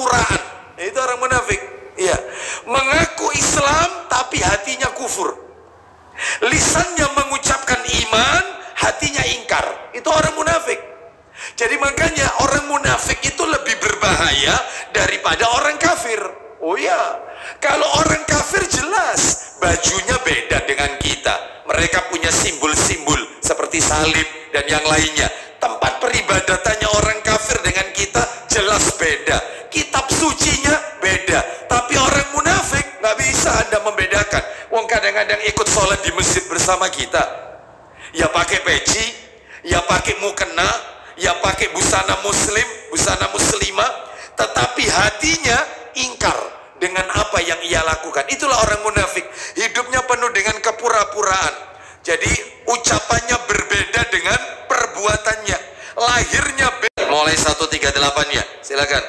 pura-puraan. Itu orang munafik. Ya, mengaku Islam tapi hatinya kufur. Lisannya mengucapkan iman, hatinya ingkar. Itu orang munafik. Jadi makanya orang munafik itu lebih berbahaya daripada orang kafir. Oh ya, kalau orang kafir jelas bajunya beda dengan kita. Mereka punya simbol-simbol seperti salib dan yang lainnya. Tempat peribadatannya orang kafir dengan kita jelas beda. Kitab sucinya beda. Tapi orang munafik nggak bisa Anda membedakan. Wong kadang-kadang ikut sholat di masjid bersama kita. Ya pakai peci, ya pakai mukena, ya pakai busana muslim, busana muslimah, tetapi hatinya ingkar dengan apa yang ia lakukan. Itulah orang munafik. Hidupnya penuh dengan kepura-puraan. Jadi ucapannya berbeda dengan perbuatannya. Lahirnya beda. Mulai 138 ya, silakan.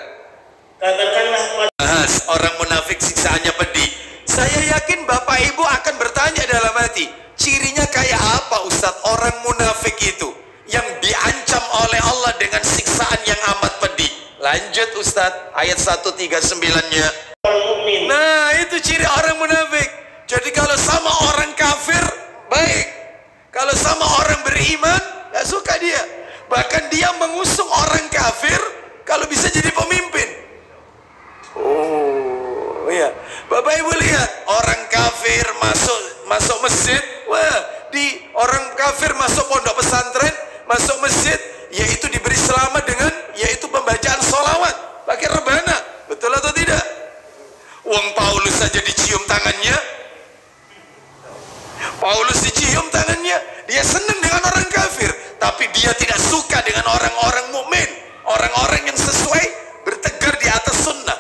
Katakanlah Bahas orang munafik siksaannya pedih. Saya yakin Bapak Ibu akan bertanya dalam hati, cirinya kayak apa Ustadz orang munafik itu yang diancam oleh Allah dengan siksaan yang amat pedih? Lanjut Ustadz, ayat 139-nya. orang mukmin. Nah, itu ciri orang munafik. Jadi kalau sama orang kafir, baik. Kalau sama orang beriman, gak suka dia. Bahkan dia mengusung orang kafir kalau bisa jadi pemimpin. Oh, iya. Bapak Ibu lihat, orang kafir masuk masjid. Wah, orang kafir masuk pondok pesantren, masuk masjid, yaitu diberi selamat dengan yaitu pembacaan sholawat pakai rebana. Betul atau tidak? Wong Paulus saja dicium tangannya. Paulus dicium tangannya. Dia senang dengan orang kafir, tapi dia tidak suka dengan orang-orang mukmin, orang-orang yang sesuai bertegar di atas sunnah.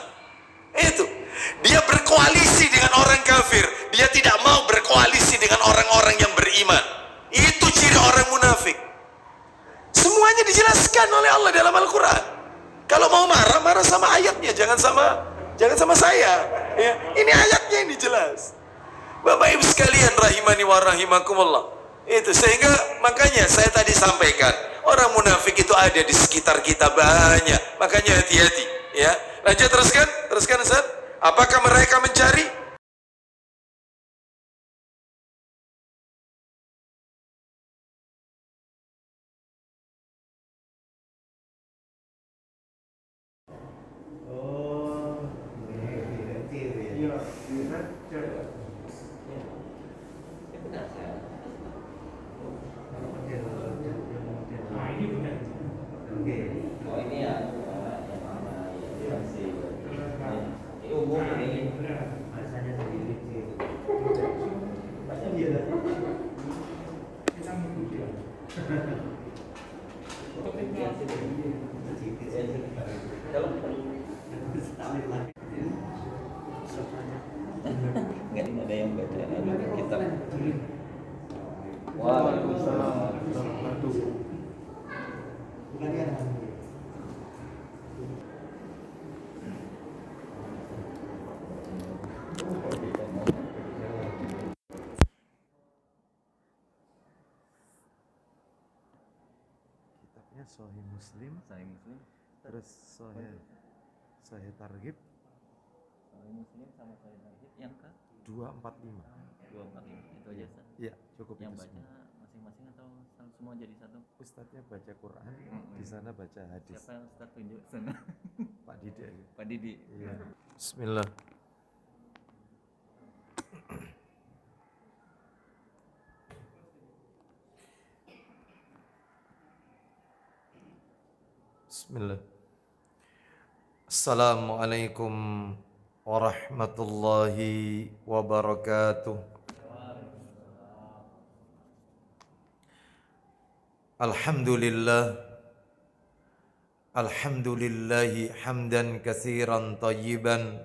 Itu. Dia berkoalisi dengan orang kafir. Dia tidak mau berkoalisi dengan orang-orang yang beriman. Itu ciri orang munafik. Semuanya dijelaskan oleh Allah dalam Al-Quran. Kalau mau marah, marah sama ayatnya, jangan sama saya. Ya, ini ayatnya yang dijelas. Bapak Ibu sekalian rahimani wa rahimakumullah. Itu sehingga makanya saya tadi sampaikan, orang munafik itu ada di sekitar kita banyak. Makanya hati-hati, ya. Lanjut teruskan Ustaz. Apakah mereka mencari? Nggak ada yang baca kitab. Waalaikumsalam. Kitabnya Sahih Muslim, terus Sahih Targhib, Sahih Muslim sama Sahih Targhib yang ke 245. 245 itu aja Ustaz. Iya, cukup Yang itu baca semua. masing-masing atau semua jadi satu? Ustadznya baca Quran, di sana baca hadis. Siapa yang Ustaz tunjuk sana? Pak Didi. Pak Didi. Iya. Bismillah. Bismillah. Assalamualaikum warahmatullahi wabarakatuh. Alhamdulillah. Alhamdulillahi hamdan katsiran tayyiban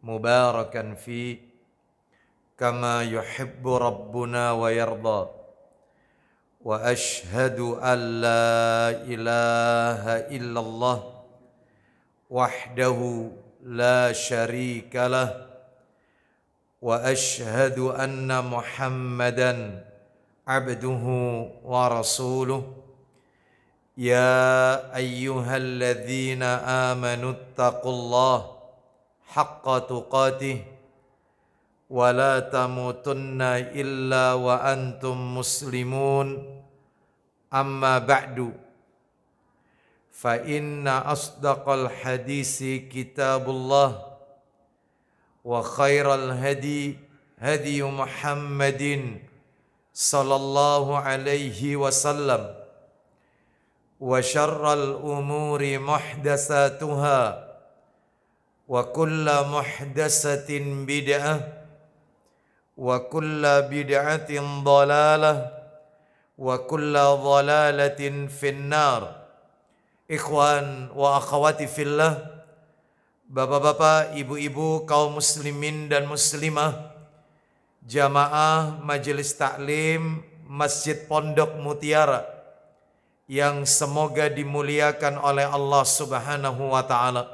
mubarakan fi kama yuhibbu rabbuna wa yarda. Wa ashhadu an la ilaha illallah wahdahu la syarika lah wa ashhadu anna Muhammadan abduhu wa rasuluh يا أيها الذين آمنوا اتقوا الله حق تقاته ولا تموتن إلا وأنتم مسلمون أما بعد فإن أصدق الحديث كتاب الله وخير الهدي هدي محمد صلى الله عليه وسلم وشر الأمور محدثاتها وكل محدثة بدعة وكل بدعة ضلالة وكل ضلالة في النار. Ikhwan wa akhwati fillah, bapak-bapak, ibu-ibu, kaum muslimin dan muslimah, jamaah majelis taklim Masjid Pondok Mutiara yang semoga dimuliakan oleh Allah Subhanahu wa taala.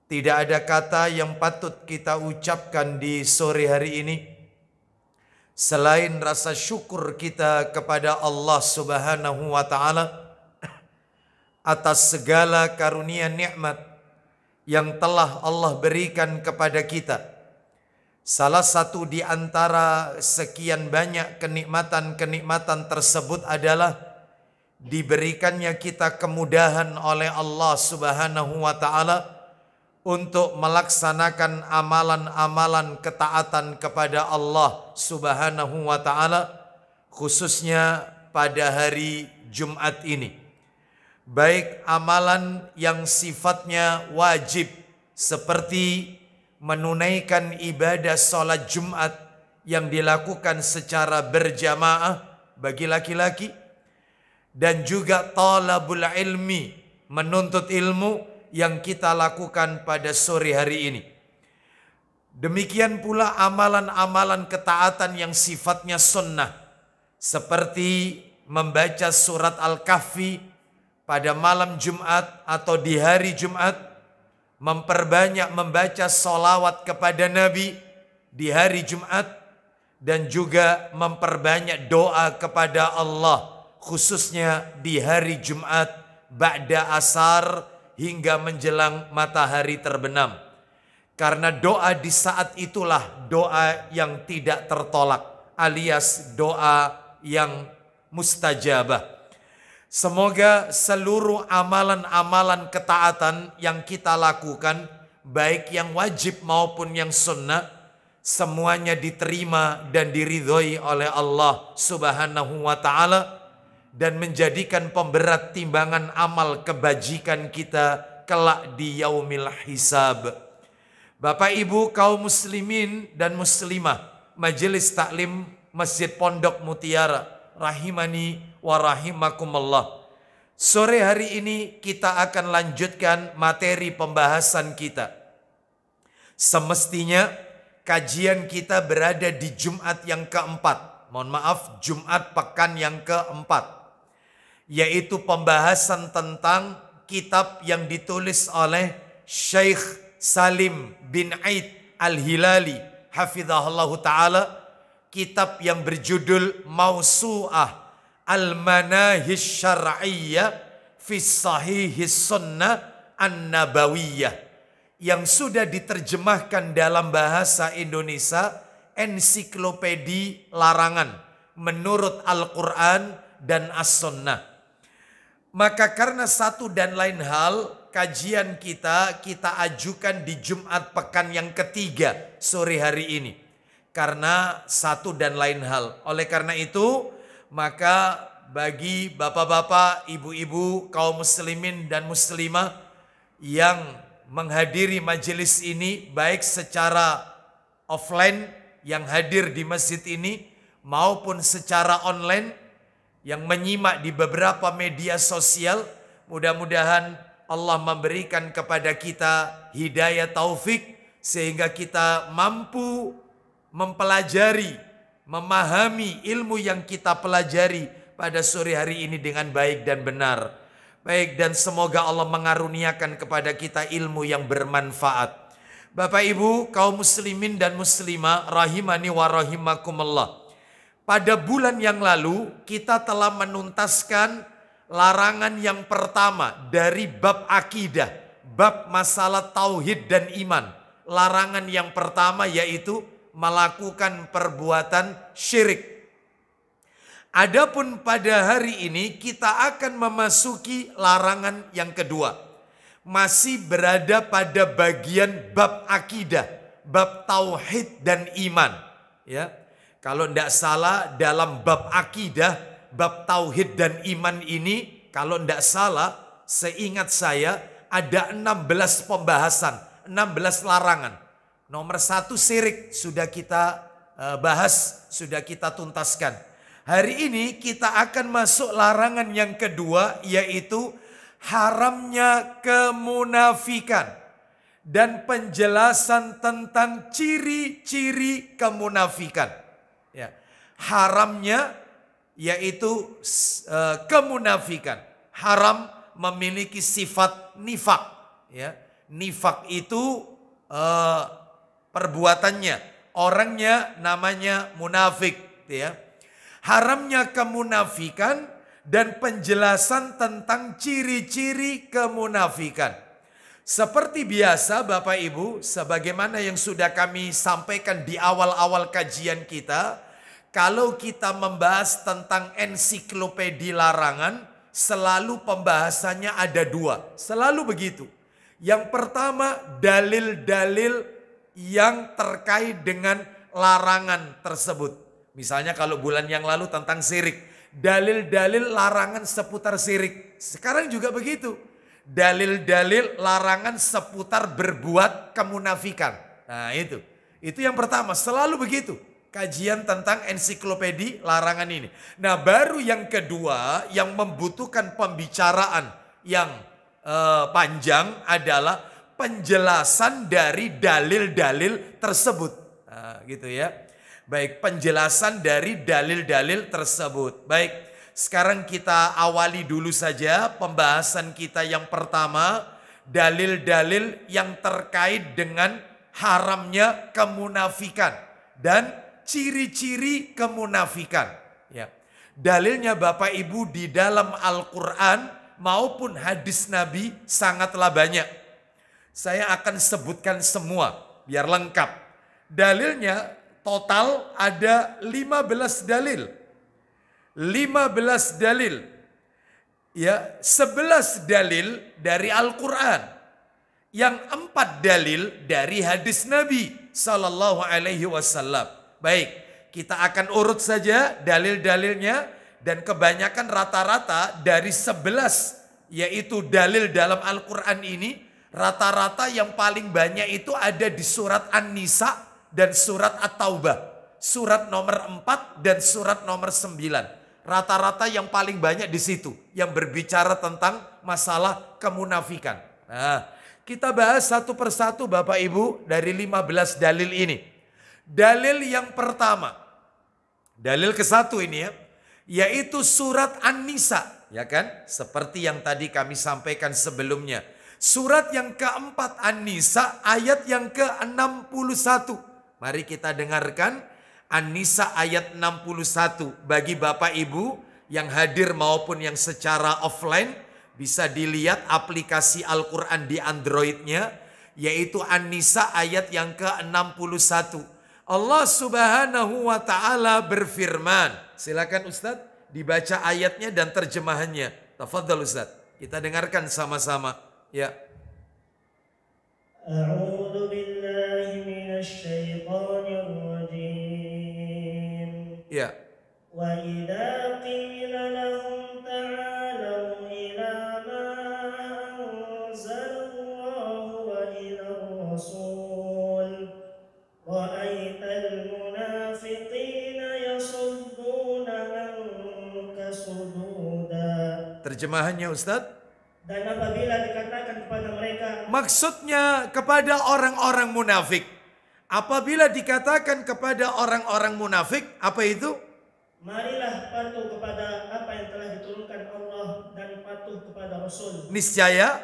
Tidak ada kata yang patut kita ucapkan di sore hari ini selain rasa syukur kita kepada Allah Subhanahu wa taala atas segala karunia nikmat yang telah Allah berikan kepada kita. Salah satu di antara sekian banyak kenikmatan-kenikmatan tersebut adalah diberikannya kita kemudahan oleh Allah Subhanahu wa taala untuk melaksanakan amalan-amalan ketaatan kepada Allah Subhanahu wa taala, khususnya pada hari Jumat ini. Baik amalan yang sifatnya wajib seperti menunaikan ibadah sholat Jumat yang dilakukan secara berjamaah bagi laki-laki, dan juga talabul ilmi, menuntut ilmu yang kita lakukan pada sore hari ini. Demikian pula amalan-amalan ketaatan yang sifatnya sunnah seperti membaca surat Al-Kahfi pada malam Jumat atau di hari Jumat, memperbanyak membaca sholawat kepada Nabi di hari Jumat, dan juga memperbanyak doa kepada Allah khususnya di hari Jumat ba'da asar hingga menjelang matahari terbenam. Karena doa di saat itulah doa yang tidak tertolak, alias doa yang mustajabah. Semoga seluruh amalan-amalan ketaatan yang kita lakukan, baik yang wajib maupun yang sunnah, semuanya diterima dan diridhoi oleh Allah Subhanahu wa taala dan menjadikan pemberat timbangan amal kebajikan kita kelak di yaumil hisab. Bapak Ibu kaum muslimin dan muslimah, majelis taklim Masjid Pondok Mutiara, rahimani wa rahimakumullah. Sore hari ini kita akan lanjutkan materi pembahasan kita. Semestinya kajian kita berada di Jumat yang keempat. Mohon maaf, Jumat pekan yang keempat. Yaitu pembahasan tentang kitab yang ditulis oleh Syekh Salim bin Aid Al-Hilali hafizahullahu ta'ala. Kitab yang berjudul Mausu'ah Al-Manahij Syar'iyyah fi Sahihis Sunnah An-Nabawiyah, yang sudah diterjemahkan dalam bahasa Indonesia ensiklopedi larangan menurut Al-Quran dan As-Sunnah. Maka karena satu dan lain hal, kajian kita ajukan di Jumat pekan yang ketiga sore hari ini. Karena satu dan lain hal. Oleh karena itu, maka bagi bapak-bapak, ibu-ibu, kaum muslimin dan muslimah yang menghadiri majelis ini, baik secara offline yang hadir di masjid ini, maupun secara online yang menyimak di beberapa media sosial, mudah-mudahan Allah memberikan kepada kita hidayah taufik sehingga kita mampu mempelajari, memahami ilmu yang kita pelajari pada sore hari ini dengan baik dan benar. Baik, dan semoga Allah mengaruniakan kepada kita ilmu yang bermanfaat. Bapak Ibu kaum muslimin dan muslimah rahimani wa rahimakumullah. Pada bulan yang lalu kita telah menuntaskan larangan yang pertama dari bab akidah, bab masalah tauhid dan iman. Larangan yang pertama yaitu melakukan perbuatan syirik. Adapun pada hari ini kita akan memasuki larangan yang kedua. Masih berada pada bagian bab akidah, bab tauhid dan iman. Ya, kalau tidak salah dalam bab akidah, bab tauhid dan iman ini, kalau tidak salah, seingat saya ada 16 pembahasan, 16 larangan. Nomor 1 syirik sudah kita bahas, sudah kita tuntaskan. Hari ini kita akan masuk larangan yang kedua, yaitu haramnya kemunafikan dan penjelasan tentang ciri-ciri kemunafikan. Ya. Haramnya yaitu kemunafikan. Haram memiliki sifat nifak. Ya. Nifak itu perbuatannya, orangnya namanya munafik. Ya. Haramnya kemunafikan dan penjelasan tentang ciri-ciri kemunafikan. Seperti biasa Bapak Ibu, sebagaimana yang sudah kami sampaikan di awal-awal kajian kita, kalau kita membahas tentang ensiklopedi larangan, selalu pembahasannya ada 2. Selalu begitu. Yang pertama, dalil-dalil yang terkait dengan larangan tersebut. Misalnya kalau bulan yang lalu tentang syirik, dalil-dalil larangan seputar syirik. Sekarang juga begitu. Dalil-dalil larangan seputar berbuat kemunafikan. Nah itu yang pertama, selalu begitu. Kajian tentang ensiklopedi larangan ini. Nah baru yang kedua yang membutuhkan pembicaraan yang panjang adalah penjelasan dari dalil-dalil tersebut. Nah, gitu ya. Baik, penjelasan dari dalil-dalil tersebut. Baik, sekarang kita awali dulu saja pembahasan kita yang pertama. Dalil-dalil yang terkait dengan haramnya kemunafikan dan ciri-ciri kemunafikan. Ya. Dalilnya Bapak Ibu di dalam Al-Quran maupun hadis Nabi sangatlah banyak. Saya akan sebutkan semua biar lengkap. Dalilnya total ada 15 dalil. 15 dalil. Ya, 11 dalil dari Al-Quran. Yang 4 dalil dari hadis Nabi Sallallahu Alaihi Wasallam. Baik, kita akan urut saja dalil-dalilnya. Dan kebanyakan rata-rata dari 11 yaitu dalil dalam Al-Quran ini. Rata-rata yang paling banyak itu ada di surat An-Nisa dan surat At-Taubah. Surat nomor 4 dan surat nomor 9. Rata-rata yang paling banyak di situ. Yang berbicara tentang masalah kemunafikan. Nah, kita bahas satu persatu Bapak Ibu dari 15 dalil ini. Dalil yang pertama. Dalil ke-1 ini ya. Yaitu surat An-Nisa. Ya kan? Seperti yang tadi kami sampaikan sebelumnya. Surat yang keempat An-Nisa ayat yang ke-61. Mari kita dengarkan An-Nisa ayat 61. Bagi Bapak Ibu yang hadir maupun yang secara offline bisa dilihat aplikasi Al-Quran di Androidnya. Yaitu An-Nisa ayat yang ke-61. Allah Subhanahu wa ta'ala berfirman. Silakan Ustadz dibaca ayatnya dan terjemahannya. Tafadhal Ustadz. Kita dengarkan sama-sama. Ya. أعوذ بالله من الشيطان الرجيم Ya. وإذا قيل لهم تعالوا إلى ما أنزل الله وإلى الرسول رأيت المنافقين يصدون عنك صدودا. Terjemahannya Ustadz. Dan apabila dikatakan kepada mereka, Maksudnya kepada orang-orang munafik. Apabila dikatakan kepada orang-orang munafik, apa itu? marilah patuh kepada apa yang telah diturunkan Allah dan patuh kepada Rasul. Niscaya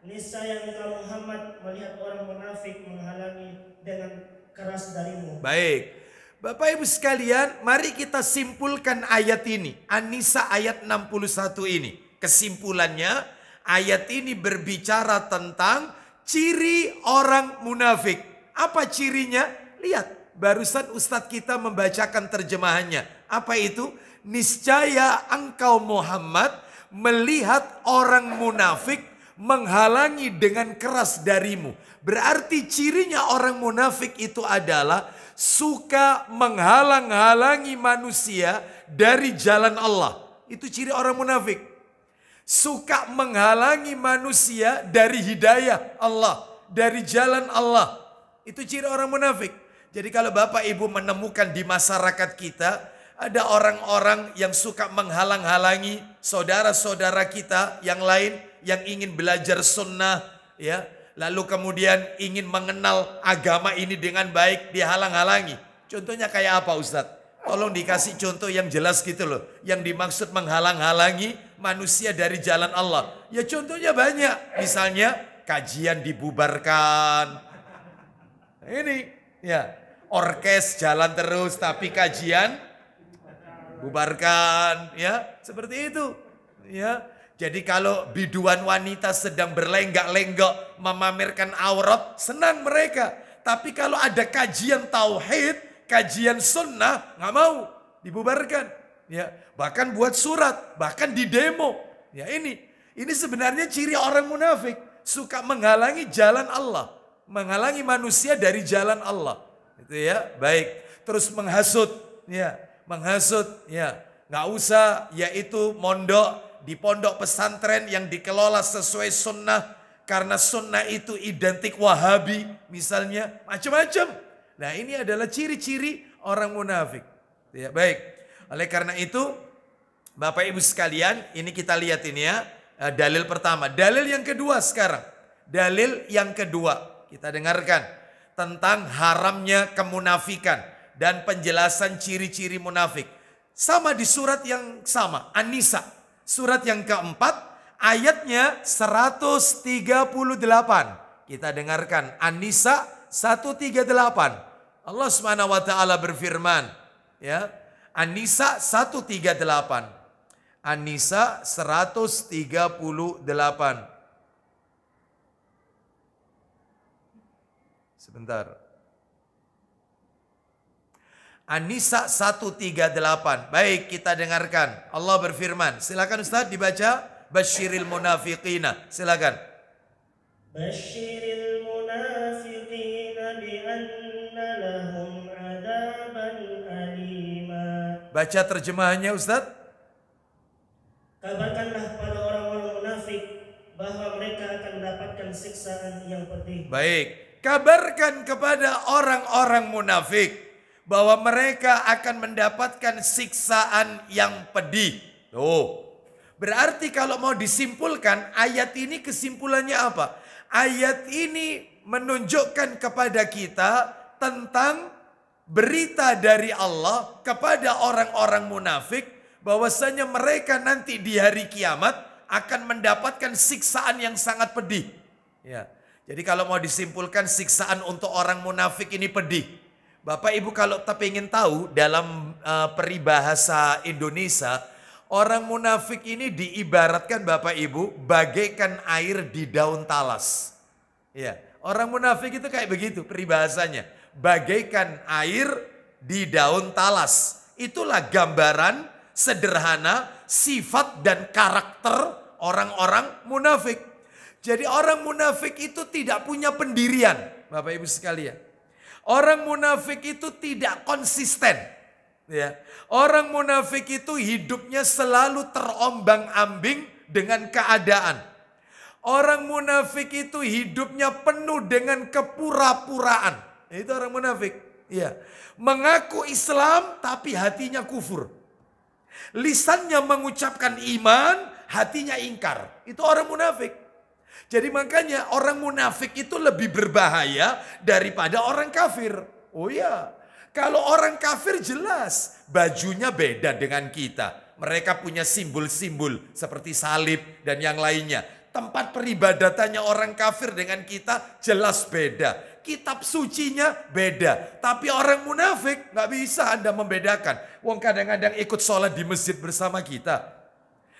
Niscaya engkau Muhammad melihat orang munafik menghalangi dengan keras darimu. baik. Bapak Ibu sekalian, mari kita simpulkan ayat ini. An-Nisa ayat 61 ini. Kesimpulannya, ayat ini berbicara tentang ciri orang munafik. Apa cirinya? Lihat, barusan Ustadz kita membacakan terjemahannya. Apa itu? Niscaya engkau Muhammad melihat orang munafik menghalangi dengan keras darimu. Berarti cirinya orang munafik itu adalah suka menghalang-halangi manusia dari jalan Allah. Itu ciri orang munafik. Suka menghalangi manusia dari hidayah Allah, dari jalan Allah. Itu ciri orang munafik. Jadi kalau Bapak Ibu menemukan di masyarakat kita ada orang-orang yang suka menghalang-halangi saudara-saudara kita yang lain yang ingin belajar sunnah, ya, lalu kemudian ingin mengenal agama ini dengan baik, dihalang-halangi. Contohnya kayak apa, Ustadz? Tolong dikasih contoh yang jelas gitu loh. Yang dimaksud menghalang-halangi manusia dari jalan Allah. Ya contohnya banyak. Misalnya kajian dibubarkan. Ini ya, orkes jalan terus tapi kajian bubarkan, ya, seperti itu. Ya. Jadi kalau biduan wanita sedang berlenggak-lenggok memamerkan aurat, senang mereka. Tapi kalau ada kajian tauhid, kajian sunnah, nggak mau, dibubarkan. Ya, bahkan buat surat, bahkan di demo. Ya ini sebenarnya ciri orang munafik, suka menghalangi jalan Allah, menghalangi manusia dari jalan Allah. Itu ya, baik. Terus menghasut, ya, menghasut, ya, nggak usah, yaitu mondok di pondok pesantren yang dikelola sesuai sunnah, karena sunnah itu identik Wahabi, misalnya, macam-macam. Nah ini adalah ciri-ciri orang munafik. Ya, baik. Oleh karena itu, Bapak Ibu sekalian, ini kita lihat ini ya, dalil pertama. Dalil yang kedua sekarang. Dalil yang kedua, kita dengarkan tentang haramnya kemunafikan dan penjelasan ciri-ciri munafik. Sama di surat yang sama, An-Nisa. Surat yang keempat, ayatnya 138. Kita dengarkan An-Nisa 138. Allah Subhanahu wa taala berfirman, ya. An-Nisa 138. An-Nisa 138. Sebentar. An-Nisa 138. Baik, kita dengarkan. Allah berfirman. Silakan Ustaz dibaca. Basyiril munafiqina. Silakan. Basyiril munafiqina bi anna lahum adaban alima. Baca terjemahannya Ustaz. Kabarkanlah pada orang-orang munafik bahwa mereka akan mendapatkan siksaan yang pedih. Baik, kabarkan kepada orang-orang munafik bahwa mereka akan mendapatkan siksaan yang pedih. Tuh. Berarti kalau mau disimpulkan, ayat ini kesimpulannya apa? Ayat ini menunjukkan kepada kita tentang berita dari Allah kepada orang-orang munafik, bahwasanya mereka nanti di hari kiamat akan mendapatkan siksaan yang sangat pedih. Ya. Jadi kalau mau disimpulkan, siksaan untuk orang munafik ini pedih. Bapak Ibu kalau ingin tahu dalam peribahasa Indonesia, orang munafik ini diibaratkan Bapak Ibu bagaikan air di daun talas. Ya, orang munafik itu kayak begitu peribahasanya, bagaikan air di daun talas. Itulah gambaran sederhana sifat dan karakter orang-orang munafik. Jadi orang munafik itu tidak punya pendirian, Bapak Ibu sekalian. Orang munafik itu tidak konsisten. Ya. Orang munafik itu hidupnya selalu terombang-ambing dengan keadaan. Orang munafik itu hidupnya penuh dengan kepura-puraan. Itu orang munafik. Ya. Mengaku Islam tapi hatinya kufur. Lisannya mengucapkan iman, hatinya ingkar. Itu orang munafik. Jadi makanya orang munafik itu lebih berbahaya daripada orang kafir. Oh iya, kalau orang kafir jelas bajunya beda dengan kita. Mereka punya simbol-simbol seperti salib dan yang lainnya. Tempat peribadatannya orang kafir dengan kita jelas beda. Kitab sucinya beda. Tapi orang munafik nggak bisa Anda membedakan. Wong kadang-kadang ikut sholat di masjid bersama kita.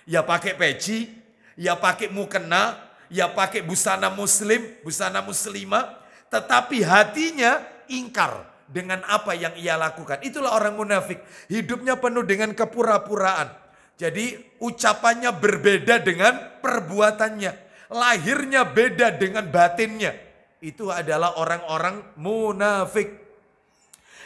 Ya pakai peci, ya pakai mukena, ya pakai busana muslim, busana muslimah. Tetapi hatinya ingkar dengan apa yang ia lakukan. Itulah orang munafik. Hidupnya penuh dengan kepura-puraan. Jadi ucapannya berbeda dengan perbuatannya. Lahirnya beda dengan batinnya. Itu adalah orang-orang munafik.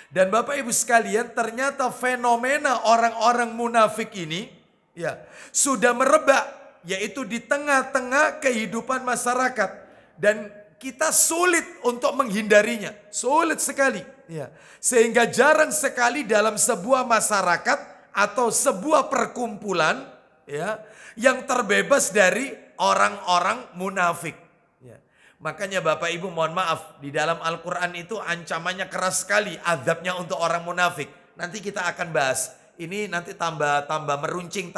Dan Bapak Ibu sekalian, ternyata fenomena orang-orang munafik ini ya sudah merebak, yaitu di tengah-tengah kehidupan masyarakat, dan kita sulit untuk menghindarinya, sulit sekali ya. Sehingga jarang sekali dalam sebuah masyarakat atau sebuah perkumpulan ya yang terbebas dari orang-orang munafik. Makanya Bapak Ibu mohon maaf, di dalam Al-Quran itu ancamannya keras sekali azabnya untuk orang munafik. Nanti kita akan bahas. Ini nanti tambah meruncing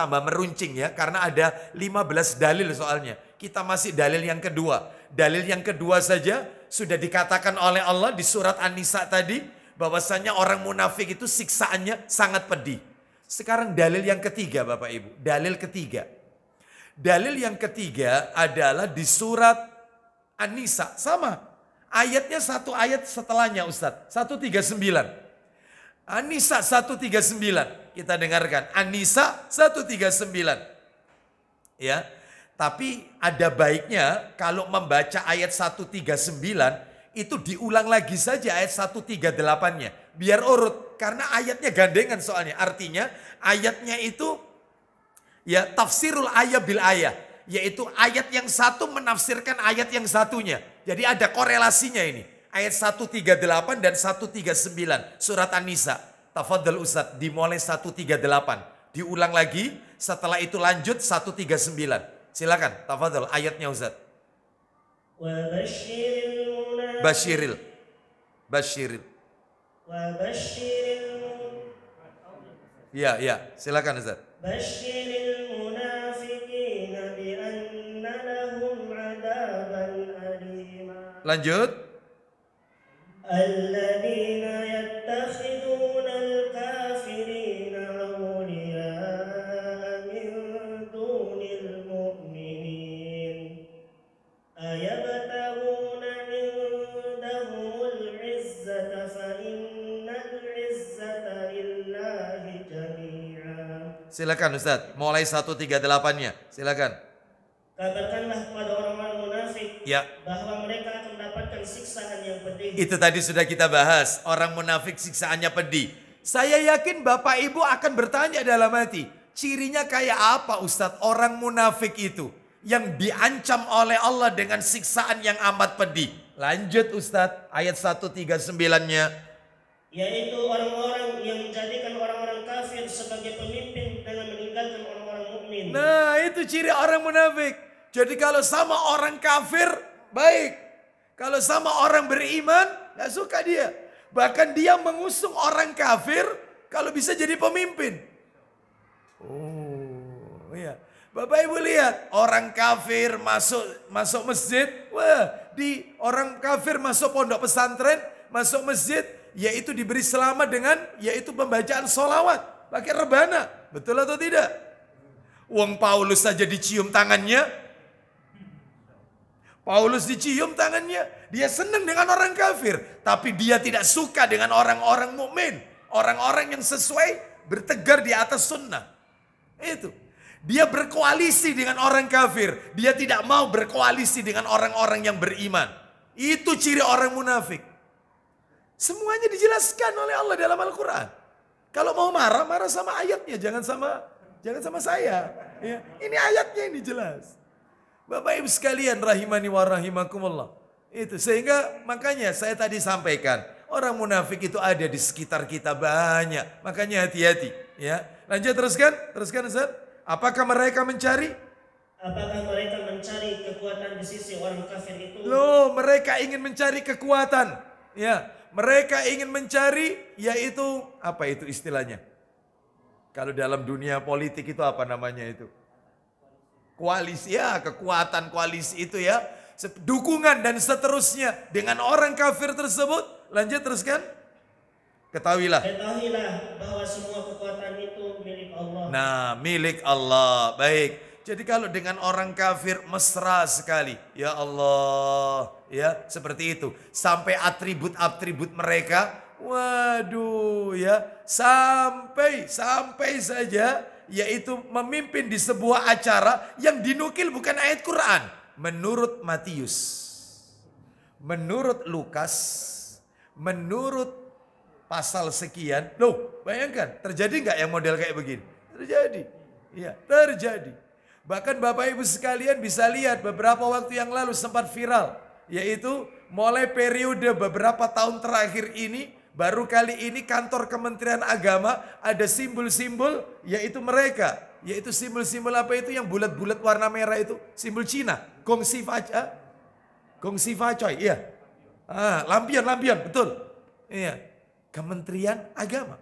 ya. Karena ada 15 dalil soalnya. Kita masih dalil yang kedua. Dalil yang kedua saja sudah dikatakan oleh Allah di surat An-Nisa tadi. Bahwasanya orang munafik itu siksaannya sangat pedih. Sekarang dalil yang ketiga Bapak Ibu. Dalil ketiga. Dalil yang ketiga adalah di surat An-Nisa, sama. Ayatnya satu ayat setelahnya Ustadz. 139. An-Nisa 139. Kita dengarkan. An-Nisa 139. Ya. Tapi ada baiknya kalau membaca ayat 139 itu diulang lagi saja ayat 138-nya. Biar urut. Karena ayatnya gandengan soalnya. Artinya ayatnya itu ya tafsirul ayat bil ayat. Yaitu ayat yang satu menafsirkan ayat yang satunya. Jadi ada korelasinya ini. Ayat 138 dan 139 surat An-Nisa. Tafadhal Ustaz, dimulai 138. Diulang lagi, setelah itu lanjut 139. Silakan, tafadhal ayatnya Ustaz. Basyiril. Ya, silakan Ustaz. Basyiril munafiqina bi anna lahum adaban alima. Lanjut. Alladzina yattakhiduna al-kafirina awliya'a min dunil mu'minin. Ayabtaguna indahumul izzata fa innal izzata lillahi jami'a. Silakan Ustaz, mulai 138-nya. Silakan. Katakanlah kepada orang-orang munafik Ya. bahwa mereka akan mendapatkan siksaan yang pedih. Itu tadi sudah kita bahas. Orang munafik siksaannya pedih. Saya yakin Bapak Ibu akan bertanya dalam hati. Cirinya kayak apa Ustadz orang munafik itu? Yang diancam oleh Allah dengan siksaan yang amat pedih. Lanjut Ustadz ayat 139-nya. Yaitu orang-orang yang menjadikan orang-orang kafir sebagai pemimpin dengan meninggalkan orang-orang mukmin. Nah itu ciri orang munafik. Jadi kalau sama orang kafir baik. Kalau sama orang beriman gak suka dia. Bahkan dia mengusung orang kafir kalau bisa jadi pemimpin. Oh iya. Bapak Ibu lihat orang kafir masuk masjid. Wah, orang kafir masuk pondok pesantren, masuk masjid, yaitu diberi selamat dengan yaitu pembacaan sholawat. Pakai rebana. Betul atau tidak? Wong Paulus saja dicium tangannya. Paulus dicium tangannya. Dia senang dengan orang kafir. Tapi dia tidak suka dengan orang-orang mukmin, orang-orang yang sesuai bertegar di atas sunnah. Itu. Dia berkoalisi dengan orang kafir. Dia tidak mau berkoalisi dengan orang-orang yang beriman. Itu ciri orang munafik. Semuanya dijelaskan oleh Allah dalam Al-Quran. Kalau mau marah, marah sama ayatnya. Jangan sama saya. Ya. Ini ayatnya ini jelas. Bapak Ibu sekalian rahimani wa rahimakumullah. Itu sehingga makanya saya tadi sampaikan. Orang munafik itu ada di sekitar kita banyak. Makanya hati-hati. Ya. Lanjut teruskan Ustaz. Apakah mereka mencari? Apakah mereka mencari kekuatan di sisi orang kafir itu? Loh, mereka ingin mencari kekuatan. Ya, mereka ingin mencari yaitu apa itu istilahnya? Kalau dalam dunia politik itu apa namanya itu? Koalisi ya, kekuatan koalisi itu ya. Dukungan dan seterusnya dengan orang kafir tersebut. Lanjut teruskan. Ketahuilah. bahwa semua kekuatan itu milik Allah. Nah, milik Allah. Baik. Jadi kalau dengan orang kafir mesra sekali. Ya Allah. Ya, seperti itu. Sampai atribut-atribut mereka, waduh ya, sampai saja yaitu memimpin di sebuah acara yang dinukil bukan ayat Quran. Menurut Matius, menurut Lukas, menurut pasal sekian. Loh, bayangkan, terjadi nggak yang model kayak begini? Terjadi. Iya, terjadi. Bahkan Bapak Ibu sekalian bisa lihat beberapa waktu yang lalu sempat viral. Yaitu mulai periode beberapa tahun terakhir ini, baru kali ini kantor Kementerian Agama ada simbol-simbol yaitu mereka. Yaitu simbol-simbol apa itu yang bulat-bulat warna merah itu? Simbol Cina. Gongsi Facoy. Gongsi Facoy, iya. Lampion, betul. Iya. Kementerian Agama.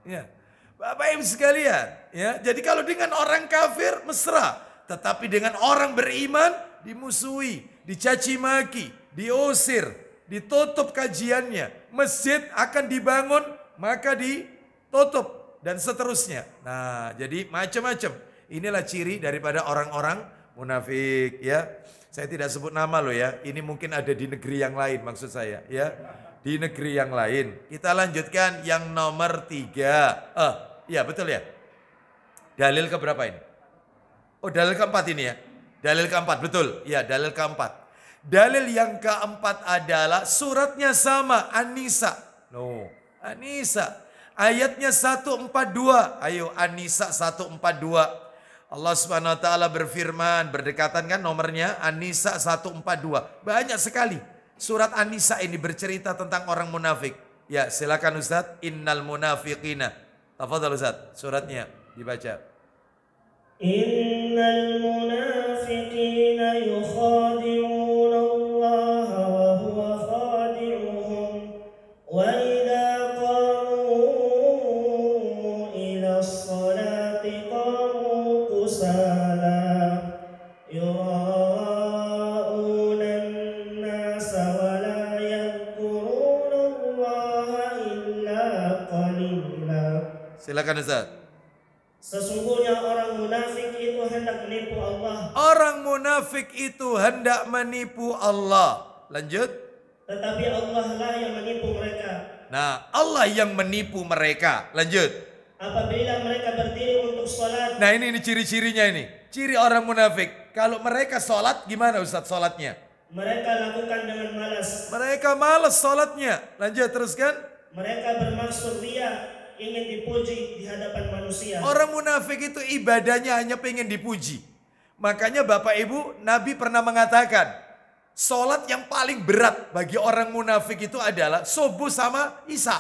Ya. Bapak Ibu sekalian, ya. Jadi kalau dengan orang kafir mesra, tetapi dengan orang beriman dimusuhi, dicaci maki, diusir, ditutup kajiannya, masjid akan dibangun maka ditutup dan seterusnya. Nah, jadi macam-macam. Inilah ciri daripada orang-orang munafik, ya. Saya tidak sebut nama loh ya. Ini mungkin ada di negeri yang lain maksud saya, ya. Di negeri yang lain. Kita lanjutkan yang nomor 3. Ya betul ya. Dalil keberapa ini? Oh, dalil keempat ini ya. Dalil keempat, betul. Ya, dalil keempat. Dalil yang keempat adalah suratnya sama, An-Nisa. No, An-Nisa. Ayatnya 142. Ayo An-Nisa 142. Allah Subhanahu wa taala berfirman, berdekatan kan nomornya An-Nisa 142. Banyak sekali. Surat An-Nisa ini bercerita tentang orang munafik. Ya, silakan Ustaz. Innal munafiqina. Tafadhal Ustaz, suratnya dibaca. Innal munafiqina yukhadi'una Allah wa huwa khadi'uhum wa idza qamu ila as-salati qamu kusala yura'una an-nasa wa la yadhkuruna Allah illa qalila. Silakan Ustaz. Sesungguhnya orang munafik itu hendak menipu Allah. Orang munafik itu hendak menipu Allah. Lanjut. Tetapi Allah lah yang menipu mereka. Nah, Allah yang menipu mereka. Lanjut. Apabila mereka berdiri untuk sholat. Nah, ini ciri-cirinya ini. Ciri orang munafik. Kalau mereka sholat, gimana Ustaz sholatnya? Mereka lakukan dengan malas. Mereka malas sholatnya. Lanjut, teruskan. Mereka bermaksud ria, ingin dipuji di hadapan manusia. Orang munafik itu ibadahnya hanya pengen dipuji. Makanya Bapak Ibu, Nabi pernah mengatakan, sholat yang paling berat bagi orang munafik itu adalah subuh sama isya.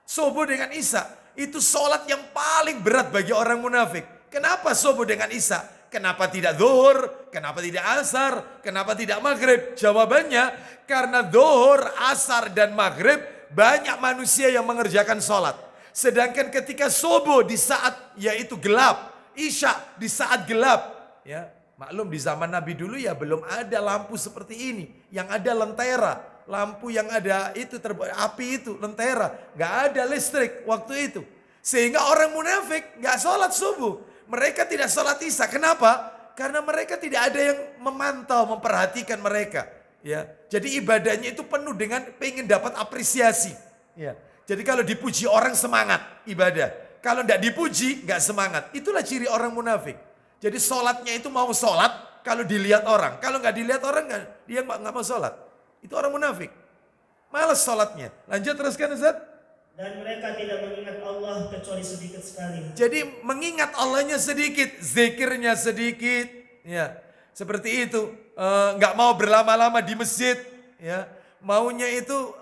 Subuh dengan isya, itu sholat yang paling berat bagi orang munafik. Kenapa subuh dengan isya? Kenapa tidak zuhur? Kenapa tidak asar? Kenapa tidak maghrib? Jawabannya, karena zuhur, asar, dan maghrib banyak manusia yang mengerjakan sholat. Sedangkan ketika subuh di saat yaitu gelap, isya di saat gelap, ya maklum di zaman Nabi dulu ya belum ada lampu seperti ini, yang ada lentera, lampu yang ada itu api itu lentera, nggak ada listrik waktu itu, sehingga orang munafik nggak sholat subuh, mereka tidak sholat isya. Kenapa? Karena mereka tidak ada yang memantau, memperhatikan mereka, ya. Jadi ibadahnya itu penuh dengan pengen dapat apresiasi, ya. Jadi kalau dipuji orang semangat ibadah. Kalau tidak dipuji nggak semangat. Itulah ciri orang munafik. Jadi sholatnya itu mau sholat kalau dilihat orang. Kalau nggak dilihat orang dia nggak mau sholat. Itu orang munafik. Malas sholatnya. Lanjut teruskan Ustaz. Dan mereka tidak mengingat Allah kecuali sedikit sekali. Jadi mengingat Allahnya sedikit. Zikirnya sedikit. Ya, seperti itu. Nggak mau berlama-lama di masjid. Ya. Maunya itu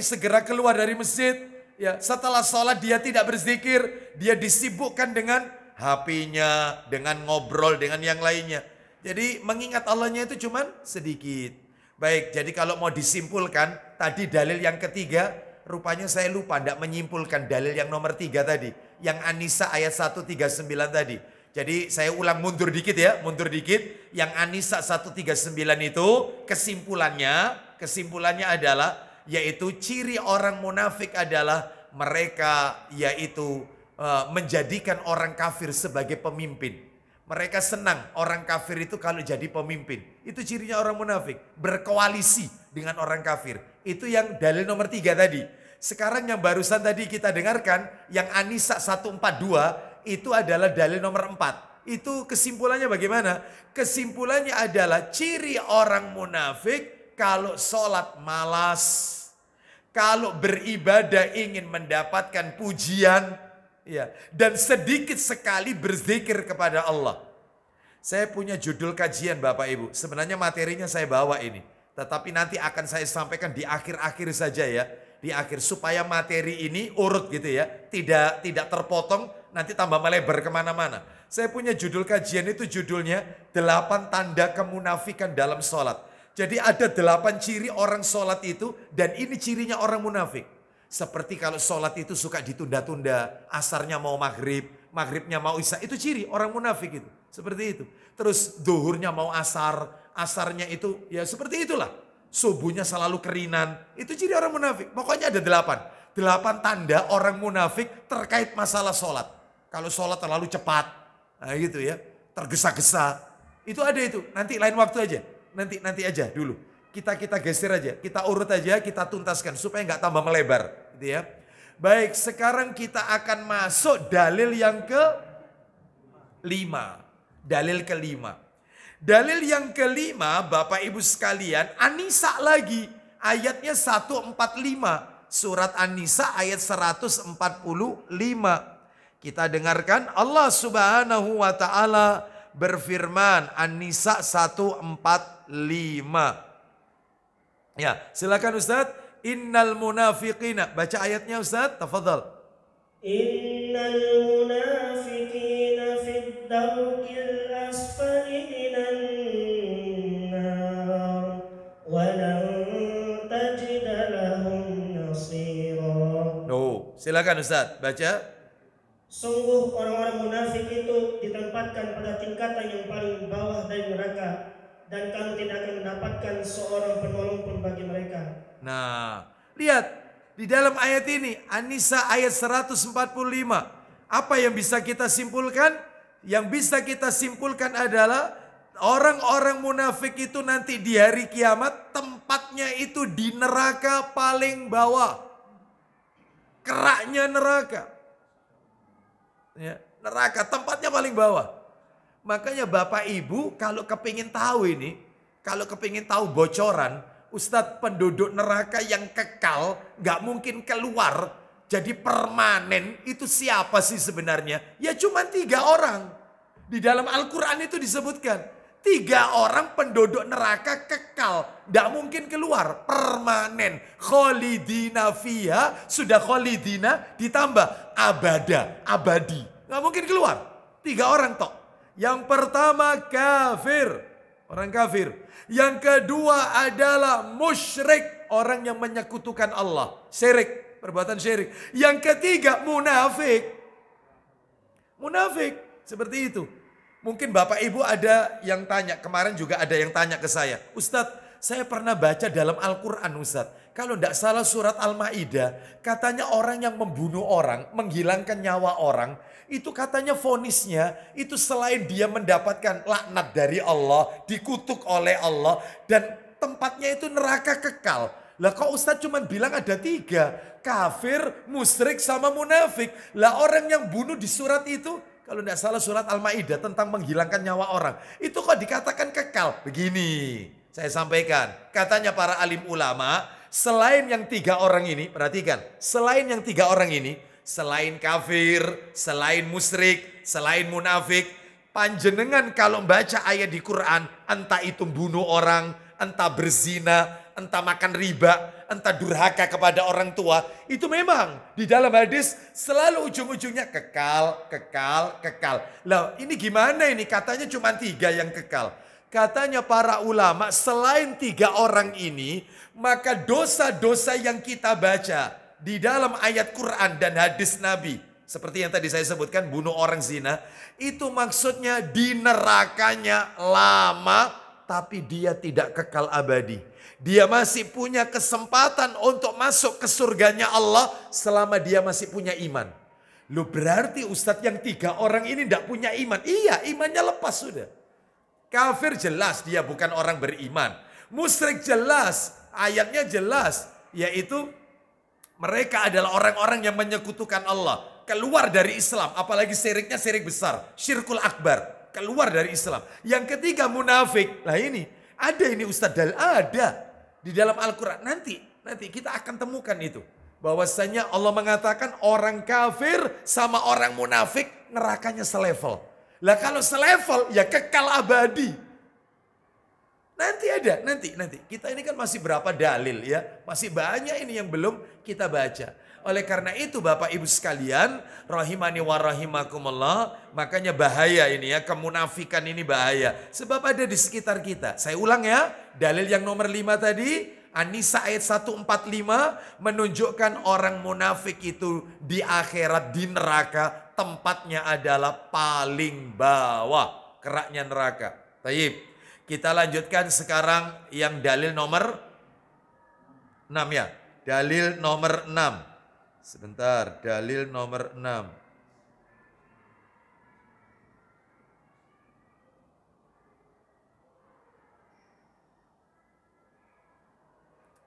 segera keluar dari masjid. Ya, setelah sholat dia tidak berzikir, dia disibukkan dengan HP-nya, dengan ngobrol dengan yang lainnya. Jadi mengingat Allahnya itu cuman sedikit. Baik, jadi kalau mau disimpulkan, tadi dalil yang ketiga, rupanya saya lupa tidak menyimpulkan dalil yang nomor 3 tadi. Yang An-Nisa ayat 139 tadi. Jadi saya ulang mundur dikit ya, mundur dikit. Yang An-Nisa 139 itu kesimpulannya adalah yaitu ciri orang munafik adalah mereka yaitu menjadikan orang kafir sebagai pemimpin. Mereka senang orang kafir itu kalau jadi pemimpin. Itu cirinya orang munafik. Berkoalisi dengan orang kafir. Itu yang dalil nomor 3 tadi. Sekarang yang barusan tadi kita dengarkan, yang An-Nisa 142, itu adalah dalil nomor 4. Itu kesimpulannya bagaimana? Kesimpulannya adalah ciri orang munafik kalau sholat malas. Kalau beribadah ingin mendapatkan pujian. Ya, dan sedikit sekali berzikir kepada Allah. Saya punya judul kajian Bapak Ibu. Sebenarnya materinya saya bawa ini. Tetapi nanti akan saya sampaikan di akhir-akhir saja ya. Di akhir supaya materi ini urut gitu ya. Tidak terpotong nanti tambah melebar kemana-mana. Saya punya judul kajian itu judulnya 8 tanda kemunafikan dalam sholat. Jadi ada 8 ciri orang sholat itu dan ini cirinya orang munafik. Seperti kalau sholat itu suka ditunda-tunda, asarnya mau maghrib, maghribnya mau isya, itu ciri orang munafik itu. Seperti itu. Terus duhurnya mau asar, asarnya itu ya seperti itulah. Subuhnya selalu kerinan, itu ciri orang munafik. Pokoknya ada 8. 8 tanda orang munafik terkait masalah sholat. Kalau sholat terlalu cepat, nah gitu ya, tergesa-gesa. Itu ada itu, nanti lain waktu aja. Nanti aja dulu. Kita geser aja, kita urut aja, kita tuntaskan supaya nggak tambah melebar, gitu ya. Baik, sekarang kita akan masuk dalil yang ke-5. Dalil ke-5. Dalil yang ke-5, Bapak Ibu sekalian, An-Nisa lagi, ayatnya 145. Surat An-Nisa ayat 145. Kita dengarkan Allah Subhanahu wa taala berfirman, An-Nisa 145. Ya, silakan Ustaz. Innal munafiqina. Baca ayatnya Ustaz, tafadhal. Innal munafiqina fid darkil asfali minan nar wa lan tajid lahum nasira. No, silakan Ustaz, baca. Sungguh orang-orang munafik itu ditempatkan pada tingkatan yang paling bawah dari neraka. Dan kamu tidak akan mendapatkan seorang penolong pun bagi mereka. Nah, lihat di dalam ayat ini, An-Nisa ayat 145. Apa yang bisa kita simpulkan? Yang bisa kita simpulkan adalah orang-orang munafik itu nanti di hari kiamat tempatnya itu di neraka paling bawah. Keraknya neraka. Ya, neraka tempatnya paling bawah. Makanya Bapak Ibu kalau kepingin tahu ini, kalau kepingin tahu bocoran, Ustadz penduduk neraka yang kekal gak mungkin keluar jadi permanen itu siapa sih sebenarnya? Ya cuma 3 orang. Di dalam Al-Quran itu disebutkan 3 orang penduduk neraka kekal, gak mungkin keluar, permanen. Kholidina fiha, sudah kholidina ditambah abada, abadi. Gak mungkin keluar, 3 orang tok. Yang pertama kafir, orang kafir. Yang kedua adalah musyrik, orang yang menyekutukan Allah. Syirik, perbuatan syirik. Yang ketiga munafik. Munafik, seperti itu. Mungkin Bapak Ibu ada yang tanya, kemarin juga ada yang tanya ke saya. Ustadz, saya pernah baca dalam Al-Quran Ustadz. Kalau tidak salah surat Al-Ma'idah, katanya orang yang membunuh orang, menghilangkan nyawa orang, itu katanya vonisnya, itu selain dia mendapatkan laknat dari Allah, dikutuk oleh Allah, dan tempatnya itu neraka kekal. Lah kok Ustadz cuma bilang ada 3, kafir, musyrik, sama munafik. Lah orang yang bunuh di surat itu, kalau tidak salah surat Al-Ma'idah tentang menghilangkan nyawa orang, itu kok dikatakan kekal. Begini, saya sampaikan, katanya para alim ulama, selain yang 3 orang ini, perhatikan, selain yang 3 orang ini, selain kafir, selain musyrik, selain munafik, panjenengan kalau baca ayat di Quran, entah itu bunuh orang, entah berzina, entah makan riba, entah durhaka kepada orang tua, itu memang di dalam hadis selalu ujung-ujungnya kekal, kekal, kekal. Lah ini gimana ini? Katanya cuma 3 yang kekal. Katanya para ulama selain 3 orang ini, maka dosa-dosa yang kita baca di dalam ayat Quran dan hadis Nabi, seperti yang tadi saya sebutkan, bunuh orang zina, itu maksudnya di nerakanya lama, tapi dia tidak kekal abadi. Dia masih punya kesempatan untuk masuk ke surganya Allah selama dia masih punya iman. Lu berarti Ustadz yang 3 orang ini tidak punya iman. Iya, imannya lepas sudah. Kafir jelas dia bukan orang beriman. Musyrik jelas, ayatnya jelas. Yaitu mereka adalah orang-orang yang menyekutukan Allah. Keluar dari Islam, apalagi syiriknya syirik besar. Syirkul akbar, keluar dari Islam. Yang ketiga munafik. Nah ini, ada ini Ustadz, ada. Di dalam Al-Quran nanti kita akan temukan itu. Bahwasanya Allah mengatakan orang kafir sama orang munafik nerakanya selevel. Lah kalau selevel ya kekal abadi. Nanti ada, nanti. Kita ini kan masih berapa dalil ya. Masih banyak ini yang belum kita baca. Oleh karena itu Bapak Ibu sekalian, rahimani wa rahimakumullah, makanya bahaya ini ya, kemunafikan ini bahaya. Sebab ada di sekitar kita. Saya ulang ya, dalil yang nomor 5 tadi, An-Nisa ayat 145 menunjukkan orang munafik itu di akhirat di neraka tempatnya adalah paling bawah keraknya neraka. Taib. Kita lanjutkan sekarang yang dalil nomor 6 ya. Dalil nomor 6. Sebentar, dalil nomor 6.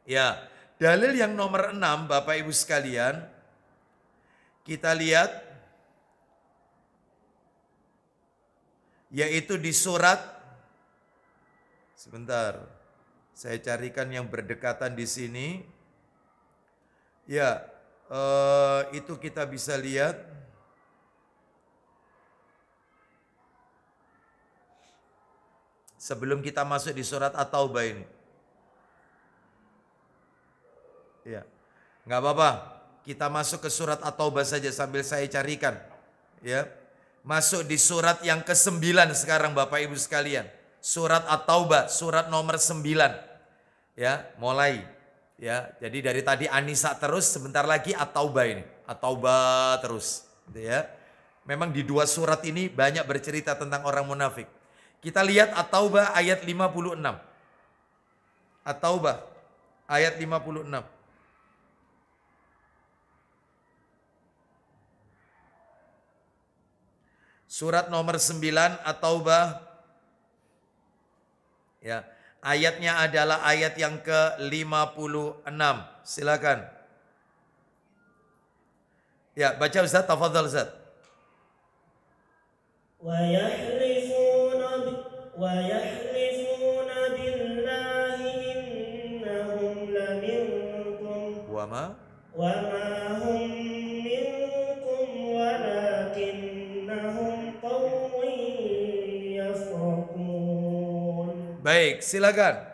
Ya, dalil yang nomor 6 Bapak Ibu sekalian. Kita lihat. Yaitu di surat. Sebentar, saya carikan yang berdekatan di sini. Ya. Itu kita bisa lihat sebelum kita masuk di surat At-Taubah ini. Ya, nggak apa-apa. Kita masuk ke surat At-Taubah saja sambil saya carikan. Ya, masuk di surat yang ke-9 sekarang Bapak Ibu sekalian. Surat At-Taubah, surat nomor 9. Ya, mulai. Ya, jadi dari tadi An-Nisa terus, sebentar lagi At-Taubah ini. At-Taubah terus. Gitu ya. Memang di 2 surat ini banyak bercerita tentang orang munafik. Kita lihat At-Taubah ayat 56. At-Taubah ayat 56. Surat nomor 9 At-Taubah. Ya. Ayatnya adalah ayat yang ke-56. Silakan. Ya, baca Ustaz, tafadhal Ustaz. Wa yahlifuna billahi innahum laminkum Wa ma hum minkum walakinnahum qawmun yafraqun. Baik, silakan.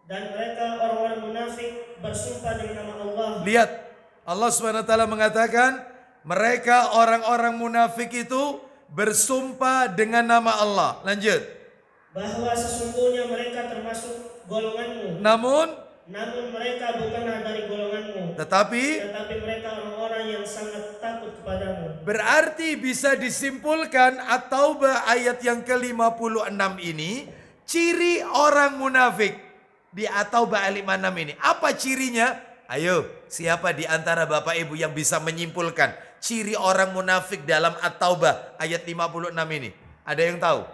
Dan mereka orang-orang munafik bersumpah dengan nama Allah. Lihat, Allah SWT mengatakan mereka orang-orang munafik itu bersumpah dengan nama Allah. Lanjut. Bahwa sesungguhnya mereka termasuk golonganmu. Namun mereka bukanlah dari golonganmu. Tetapi mereka orang-orang yang sangat takut kepadamu. Berarti bisa disimpulkan At-Taubah ayat yang ke-56 ini ciri orang munafik di At-Taubah ayat 56 ini. Apa cirinya? Ayo, siapa di antara Bapak Ibu yang bisa menyimpulkan ciri orang munafik dalam At-Taubah ayat 56 ini? Ada yang tahu?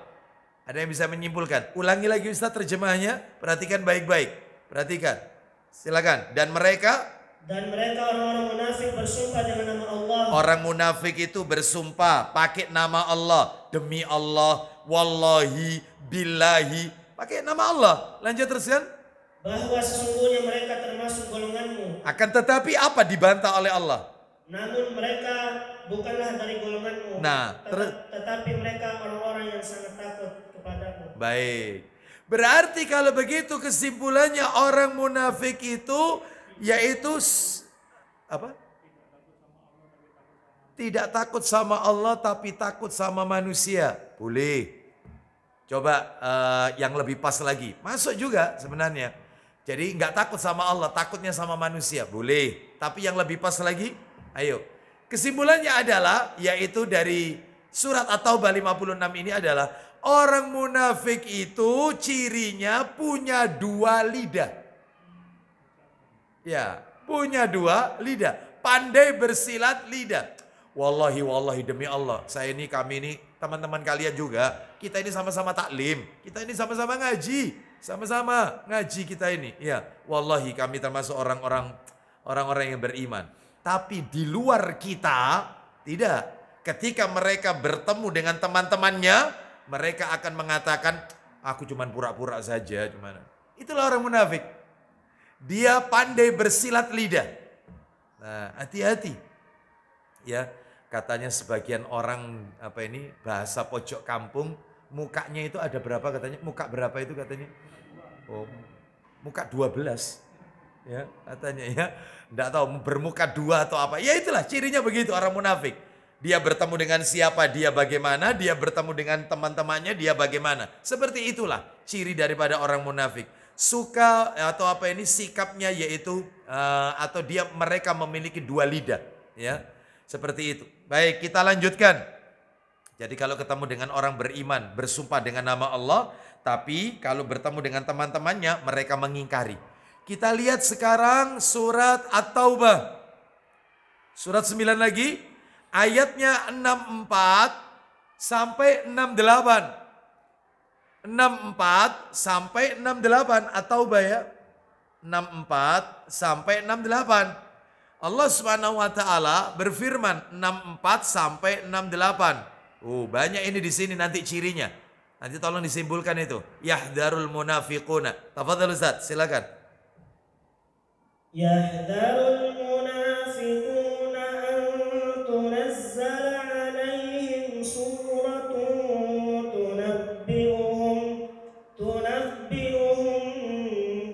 Ada yang bisa menyimpulkan? Ulangi lagi Ustaz terjemahnya, perhatikan baik-baik. Perhatikan, silakan. Dan mereka orang-orang munafik bersumpah dengan nama Allah. Orang munafik itu bersumpah pakai nama Allah. Demi Allah, wallahi, billahi, pakai nama Allah. Lanjut terus kan? Bahwa sesungguhnya mereka termasuk golonganmu. Akan tetapi apa dibantah oleh Allah? Namun mereka bukanlah dari golonganmu. Nah, tetapi mereka orang-orang yang sangat takut kepadamu. Baik. Berarti kalau begitu kesimpulannya orang munafik itu yaitu apa? Tidak takut sama Allah tapi takut sama manusia. Boleh. Coba yang lebih pas lagi. Masuk juga sebenarnya. Jadi nggak takut sama Allah, takutnya sama manusia. Boleh. Tapi yang lebih pas lagi, ayo. Kesimpulannya adalah yaitu dari Surat At-Taubah 56 ini adalah orang munafik itu cirinya punya 2 lidah. Ya, punya 2 lidah. Pandai bersilat lidah. Wallahi demi Allah. Kami ini teman-teman kalian juga. Kita ini sama-sama taklim. Kita ini sama-sama ngaji. Sama-sama ngaji kita ini. Ya, wallahi kami termasuk orang-orang yang beriman. Tapi di luar kita tidak. Ketika mereka bertemu dengan teman-temannya, mereka akan mengatakan, aku cuma pura-pura saja. Itulah orang munafik. Dia pandai bersilat lidah. Nah, hati-hati. Ya, katanya sebagian orang bahasa pojok kampung, mukanya itu ada berapa katanya? Muka berapa itu katanya? Oh, muka 12. Ya, katanya ya. Enggak tahu bermuka 2 atau apa. Ya itulah cirinya begitu orang munafik. Dia bertemu dengan siapa, dia bagaimana, dia bertemu dengan teman-temannya, dia bagaimana. Seperti itulah ciri daripada orang munafik. Suka atau sikapnya yaitu atau mereka memiliki 2 lidah, ya. Seperti itu. Baik, kita lanjutkan. Jadi kalau ketemu dengan orang beriman, bersumpah dengan nama Allah, tapi kalau bertemu dengan teman-temannya, mereka mengingkari. Kita lihat sekarang surat At-Taubah. Surat 9 lagi. Ayatnya 64 sampai 68. 64 sampai 68 At-Taubah ya. 64 sampai 68. Allah Subhanahu wa taala berfirman 64 sampai 68. Banyak ini di sini nanti cirinya. Nanti tolong disimpulkan itu. Yahdharul munafiquna. Tafadhal Ustaz, silakan. Yahdharul munafiquna an tunazzala alaihim suratun tunabbi'uhum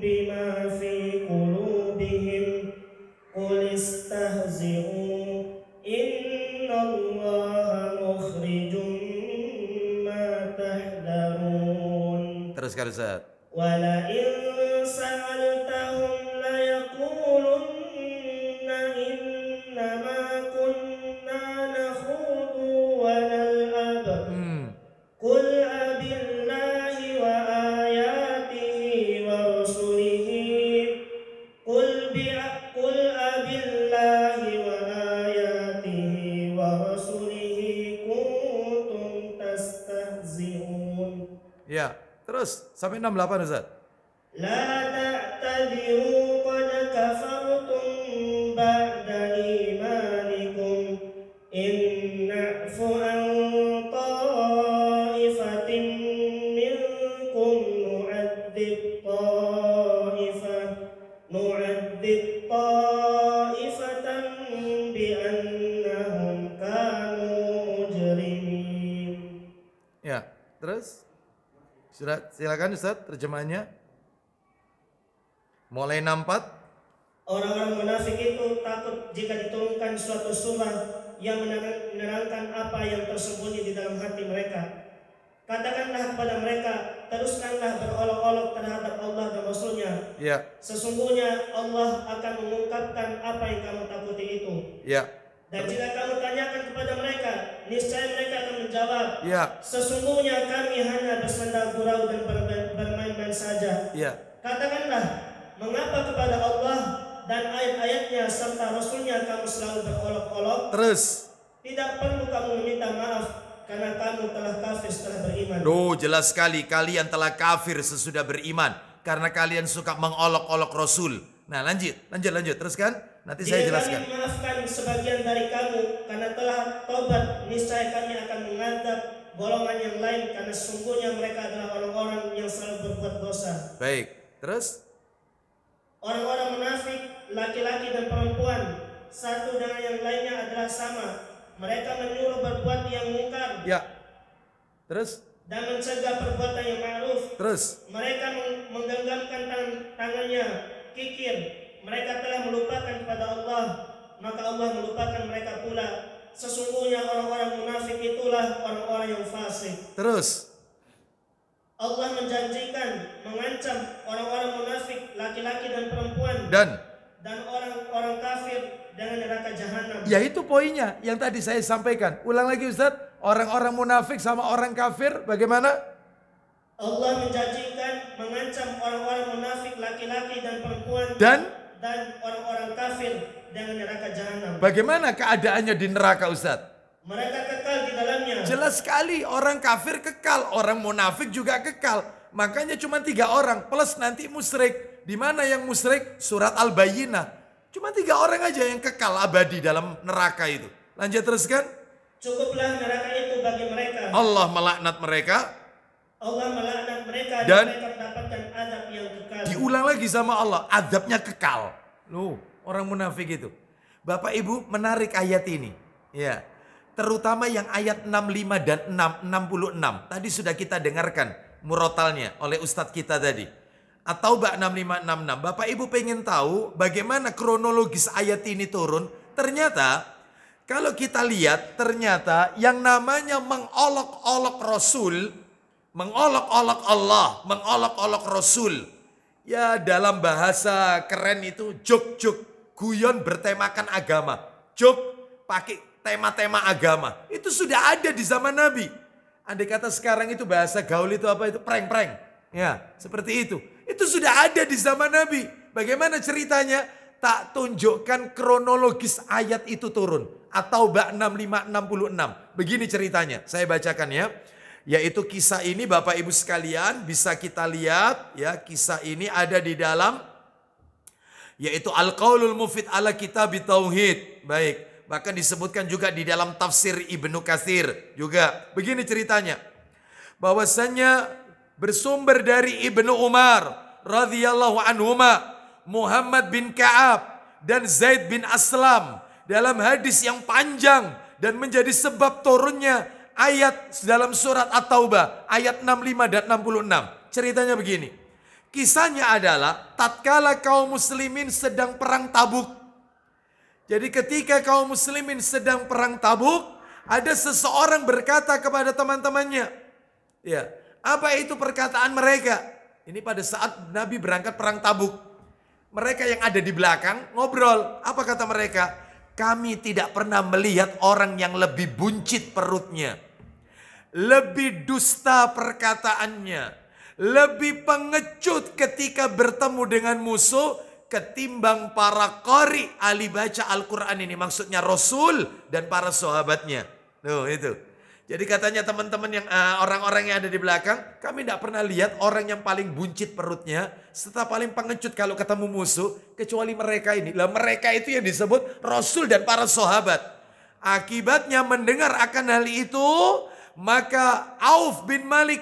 bima fi qulubihim qul istahzi'u innallaha mukhrijum ma tahdharun. Teruskan Ustaz. Wala in sa'altahum la yaqulunna innama kunna nakhudu wa nal'ab. Qul abillahi wa ayatihi wa rusulihi qul abillahi wa ayatihi wa rusulihi kuntum tastahzi'un. Ya, terus sampai 68 Ustaz. La ta'tadiru qad kafartum ba'da imanikum in na'fu an ta'ifatin minkum nu'adzib ta'ifatan bi'annahum kanu mujrimin. Ya, terus silakan Ustaz terjemahannya. Mulai 64. Orang-orang munafik itu takut jika diturunkan suatu surah yang menerangkan apa yang tersembunyi di dalam hati mereka. Katakanlah kepada mereka, teruskanlah berolok-olok terhadap Allah dan Rasul-Nya. Ya. Sesungguhnya Allah akan mengungkapkan apa yang kamu takuti itu. Ya. Dan jika kamu tanyakan kepada mereka, niscaya mereka akan menjawab, ya, sesungguhnya kami hanya bersandar gurau dan bermain-main saja. Ya. Katakanlah, mengapa kepada Allah dan ayat-ayatnya serta Rasulnya kamu selalu berolok-olok? Terus, tidak perlu kamu meminta maaf karena kamu telah kafir setelah beriman. Jelas sekali kalian telah kafir sesudah beriman karena kalian suka mengolok-olok Rasul. Nah, lanjut, teruskan. Nanti saya jelaskan. Jika kami maafkan sebagian dari kamu karena telah tobat, niscaya kami akan mengadab golongan yang lain karena sesungguhnya mereka adalah orang-orang yang selalu berbuat dosa. Baik, terus? Orang-orang munafik, laki-laki dan perempuan, satu dengan yang lainnya adalah sama. Mereka menyuruh berbuat yang mungkar. Ya. Terus? Dan mencegah perbuatan yang ma'ruf. Terus? Mereka menggenggamkan tangannya, kikir. Mereka telah melupakan kepada Allah, maka Allah melupakan mereka pula. Sesungguhnya orang-orang munafik itulah orang-orang yang fasik. Terus? Allah menjanjikan, mengancam orang-orang munafik, laki-laki dan perempuan, dan orang-orang kafir dengan neraka jahanam. Ya, itu poinnya yang tadi saya sampaikan. Ulang lagi Ustaz. Orang-orang munafik sama orang kafir bagaimana? Allah menjanjikan mengancam orang-orang munafik laki-laki dan perempuan Dan orang-orang kafir dengan neraka jahanam. bagaimana keadaannya di neraka, Ustaz? Mereka kekal di dalamnya. Jelas sekali, orang kafir kekal, orang munafik juga kekal. Makanya cuma 3 orang plus nanti musyrik. Di mana yang musyrik? Surat Al-Bayyinah. Cuma 3 orang aja yang kekal abadi dalam neraka itu. Lanjut teruskan. Cukuplah neraka itu bagi mereka. Allah melaknat mereka. Allah melaknat mereka Dan mereka mendapatkan azab yang kekal. diulang lagi sama Allah, azabnya kekal. Loh, orang munafik itu. Bapak Ibu menarik ayat ini. Ya. Terutama yang ayat 65 dan 66. Tadi sudah kita dengarkan murotalnya oleh Ustadz kita tadi. At-Taubah 65-66. Bapak Ibu pengen tahu bagaimana kronologis ayat ini turun. Ternyata kalau kita lihat, ternyata yang namanya mengolok-olok Rasul, mengolok-olok Allah, mengolok-olok Rasul. Ya dalam bahasa keren itu juk-juk, guyon bertemakan agama. Juk pakai tema-tema agama. Itu sudah ada di zaman Nabi. Andai kata sekarang itu bahasa gaul itu apa itu? Prank-prank. Ya seperti itu. Itu sudah ada di zaman Nabi. Bagaimana ceritanya? Tak tunjukkan kronologis ayat itu turun. At-Taubah 65-66. Begini ceritanya. Saya bacakan ya. Yaitu kisah ini Bapak Ibu sekalian bisa kita lihat. Ya kisah ini ada di dalam. Yaitu Al-Qaulul Mufid ala Kitab Tauhid. Baik. Bahkan disebutkan juga di dalam tafsir Ibnu Katsir juga. Begini ceritanya. Bahwasanya bersumber dari Ibnu Umar radhiyallahu anhuma, Muhammad bin Ka'ab dan Zaid bin Aslam dalam hadis yang panjang dan menjadi sebab turunnya ayat dalam surat At-Taubah ayat 65 dan 66. Ceritanya begini. Kisahnya adalah tatkala kaum muslimin sedang perang Tabuk. Jadi ketika kaum muslimin sedang perang Tabuk, ada seseorang berkata kepada teman-temannya. Ya, apa itu perkataan mereka? Ini pada saat Nabi berangkat perang Tabuk. Mereka yang ada di belakang ngobrol. Apa kata mereka? Kami tidak pernah melihat orang yang lebih buncit perutnya. Lebih dusta perkataannya. Lebih pengecut ketika bertemu dengan musuh ketimbang para qari ahli baca Al-Quran ini. Maksudnya Rasul dan para sahabatnya. Tuh itu. Jadi katanya teman-teman yang orang-orang yang ada di belakang, kami tidak pernah lihat orang yang paling buncit perutnya, serta paling pengecut kalau ketemu musuh, kecuali mereka ini. Lah mereka itu yang disebut Rasul dan para sahabat. Akibatnya mendengar akan hal itu, maka Auf bin Malik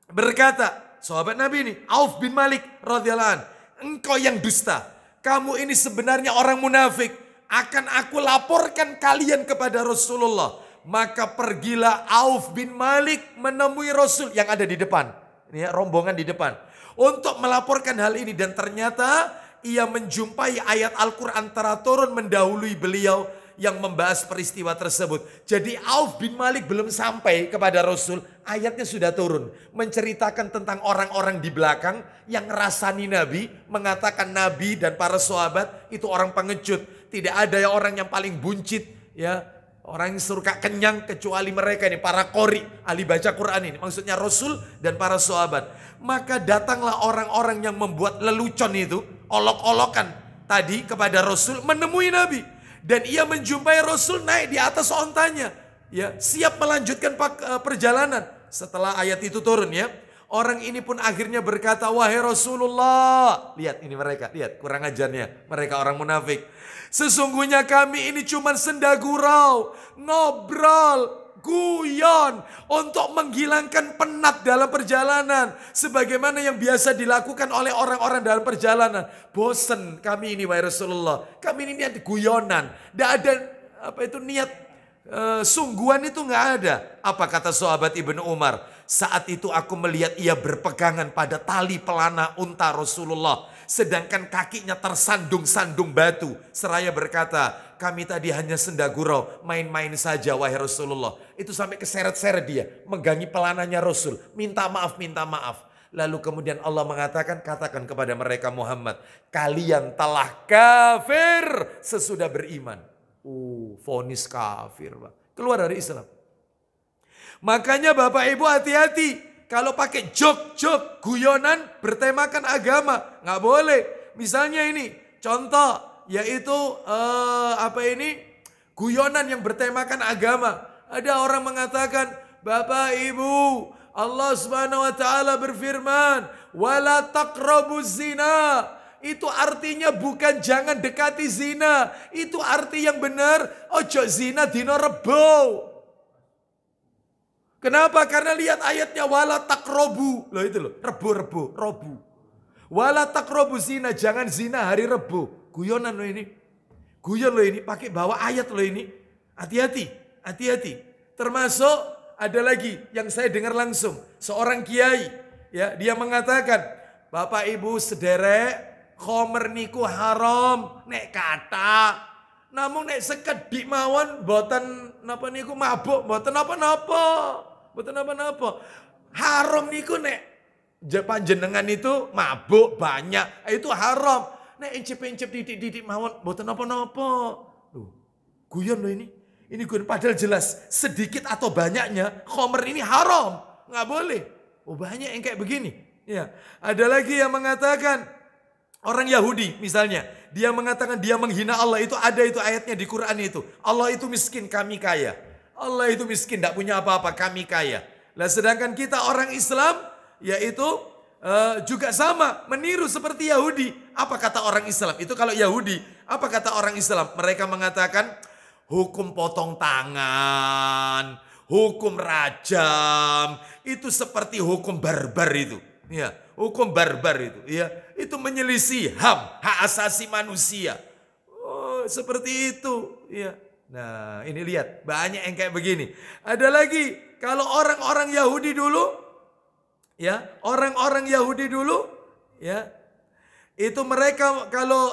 berkata, sahabat Nabi ini, Auf bin Malik radhiyallahu anhu, engkau yang dusta. Kamu ini sebenarnya orang munafik. Akan aku laporkan kalian kepada Rasulullah. Maka pergilah Auf bin Malik menemui Rasul yang ada di depan. Ini ya, rombongan di depan. Untuk melaporkan hal ini. Dan ternyata ia menjumpai ayat Al-Quran telah turun mendahului beliau yang membahas peristiwa tersebut. Jadi Auf bin Malik belum sampai kepada Rasul. Ayatnya sudah turun. Menceritakan tentang orang-orang di belakang yang ngerasani Nabi. Mengatakan Nabi dan para sahabat itu orang pengecut. Tidak ada orang yang paling buncit. Ya, orang yang suka kenyang kecuali mereka ini. Para qori, ahli baca Quran ini. Maksudnya Rasul dan para sahabat. Maka datanglah orang-orang yang membuat lelucon itu. Olok-olokan tadi kepada Rasul menemui Nabi. Dan ia menjumpai Rasul naik di atas ontanya. Ya, siap melanjutkan perjalanan. Setelah ayat itu turun ya. Orang ini pun akhirnya berkata, wahai Rasulullah. Lihat ini mereka, lihat kurang ajarnya. Mereka orang munafik. Sesungguhnya kami ini cuma senda gurau. Ngobrol, guyon. Untuk menghilangkan penat dalam perjalanan. Sebagaimana yang biasa dilakukan oleh orang-orang dalam perjalanan. Bosen kami ini wahai Rasulullah. Kami ini niat guyonan. Tidak ada niat sungguhan itu nggak ada. Apa kata sahabat Ibnu Umar? Saat itu aku melihat ia berpegangan pada tali pelana unta Rasulullah. Sedangkan kakinya tersandung-sandung batu. Seraya berkata, kami tadi hanya senda gurau, main-main saja wahai Rasulullah. Itu sampai keseret-seret dia, menggangi pelananya Rasul. Minta maaf, minta maaf. Lalu kemudian Allah mengatakan, katakan kepada mereka Muhammad, kalian telah kafir sesudah beriman. Vonis kafir, Pak. Keluar dari Islam. Makanya Bapak Ibu hati-hati. Kalau pakai jok-jok, guyonan bertemakan agama. Nggak boleh. Misalnya ini, contoh. Yaitu guyonan yang bertemakan agama. Ada orang mengatakan, Bapak Ibu, Allah Subhanahu wa taala berfirman, "Wala taqrabuz zina." Itu artinya bukan jangan dekati zina. Itu arti yang benar, ojo zina dino rebo. Kenapa? Karena lihat ayatnya wala taqrabu. Loh itu loh, rebo. Wala taqrabu zina, jangan zina hari rebo. Guyonan loh ini. Guyon loh ini, pakai bawa ayat loh ini. Hati-hati. Termasuk ada lagi yang saya dengar langsung. Seorang kiai, ya, dia mengatakan, Bapak Ibu sederek, khomer niku haram nek kata. Namun nek sekedhik mawon boten napa niku mabuk, boten napa-napa. Haram niku nek panjenengan itu mabuk banyak, itu haram. Nek incip-incip didik mawon boten napa-napa. Loh, guyon loh ini. Ini guyon padahal jelas sedikit atau banyaknya khomer ini haram, nggak boleh. Oh, banyak yang kayak begini. Ya, ada lagi yang mengatakan orang Yahudi misalnya, dia mengatakan dia menghina Allah, itu ada itu ayatnya di Quran itu. Allah itu miskin, kami kaya. Allah itu miskin, tidak punya apa-apa, kami kaya. Lah sedangkan kita orang Islam, yaitu juga sama, meniru seperti Yahudi. Apa kata orang Islam? Itu kalau Yahudi, apa kata orang Islam? Mereka mengatakan hukum potong tangan, hukum rajam, itu seperti hukum barbar itu. Ya, hukum barbar itu, ya, itu menyelisih hak asasi manusia. Oh, seperti itu, ya. Nah, ini lihat, banyak yang kayak begini. Ada lagi, kalau orang-orang Yahudi dulu, ya, orang-orang Yahudi dulu, ya, itu mereka kalau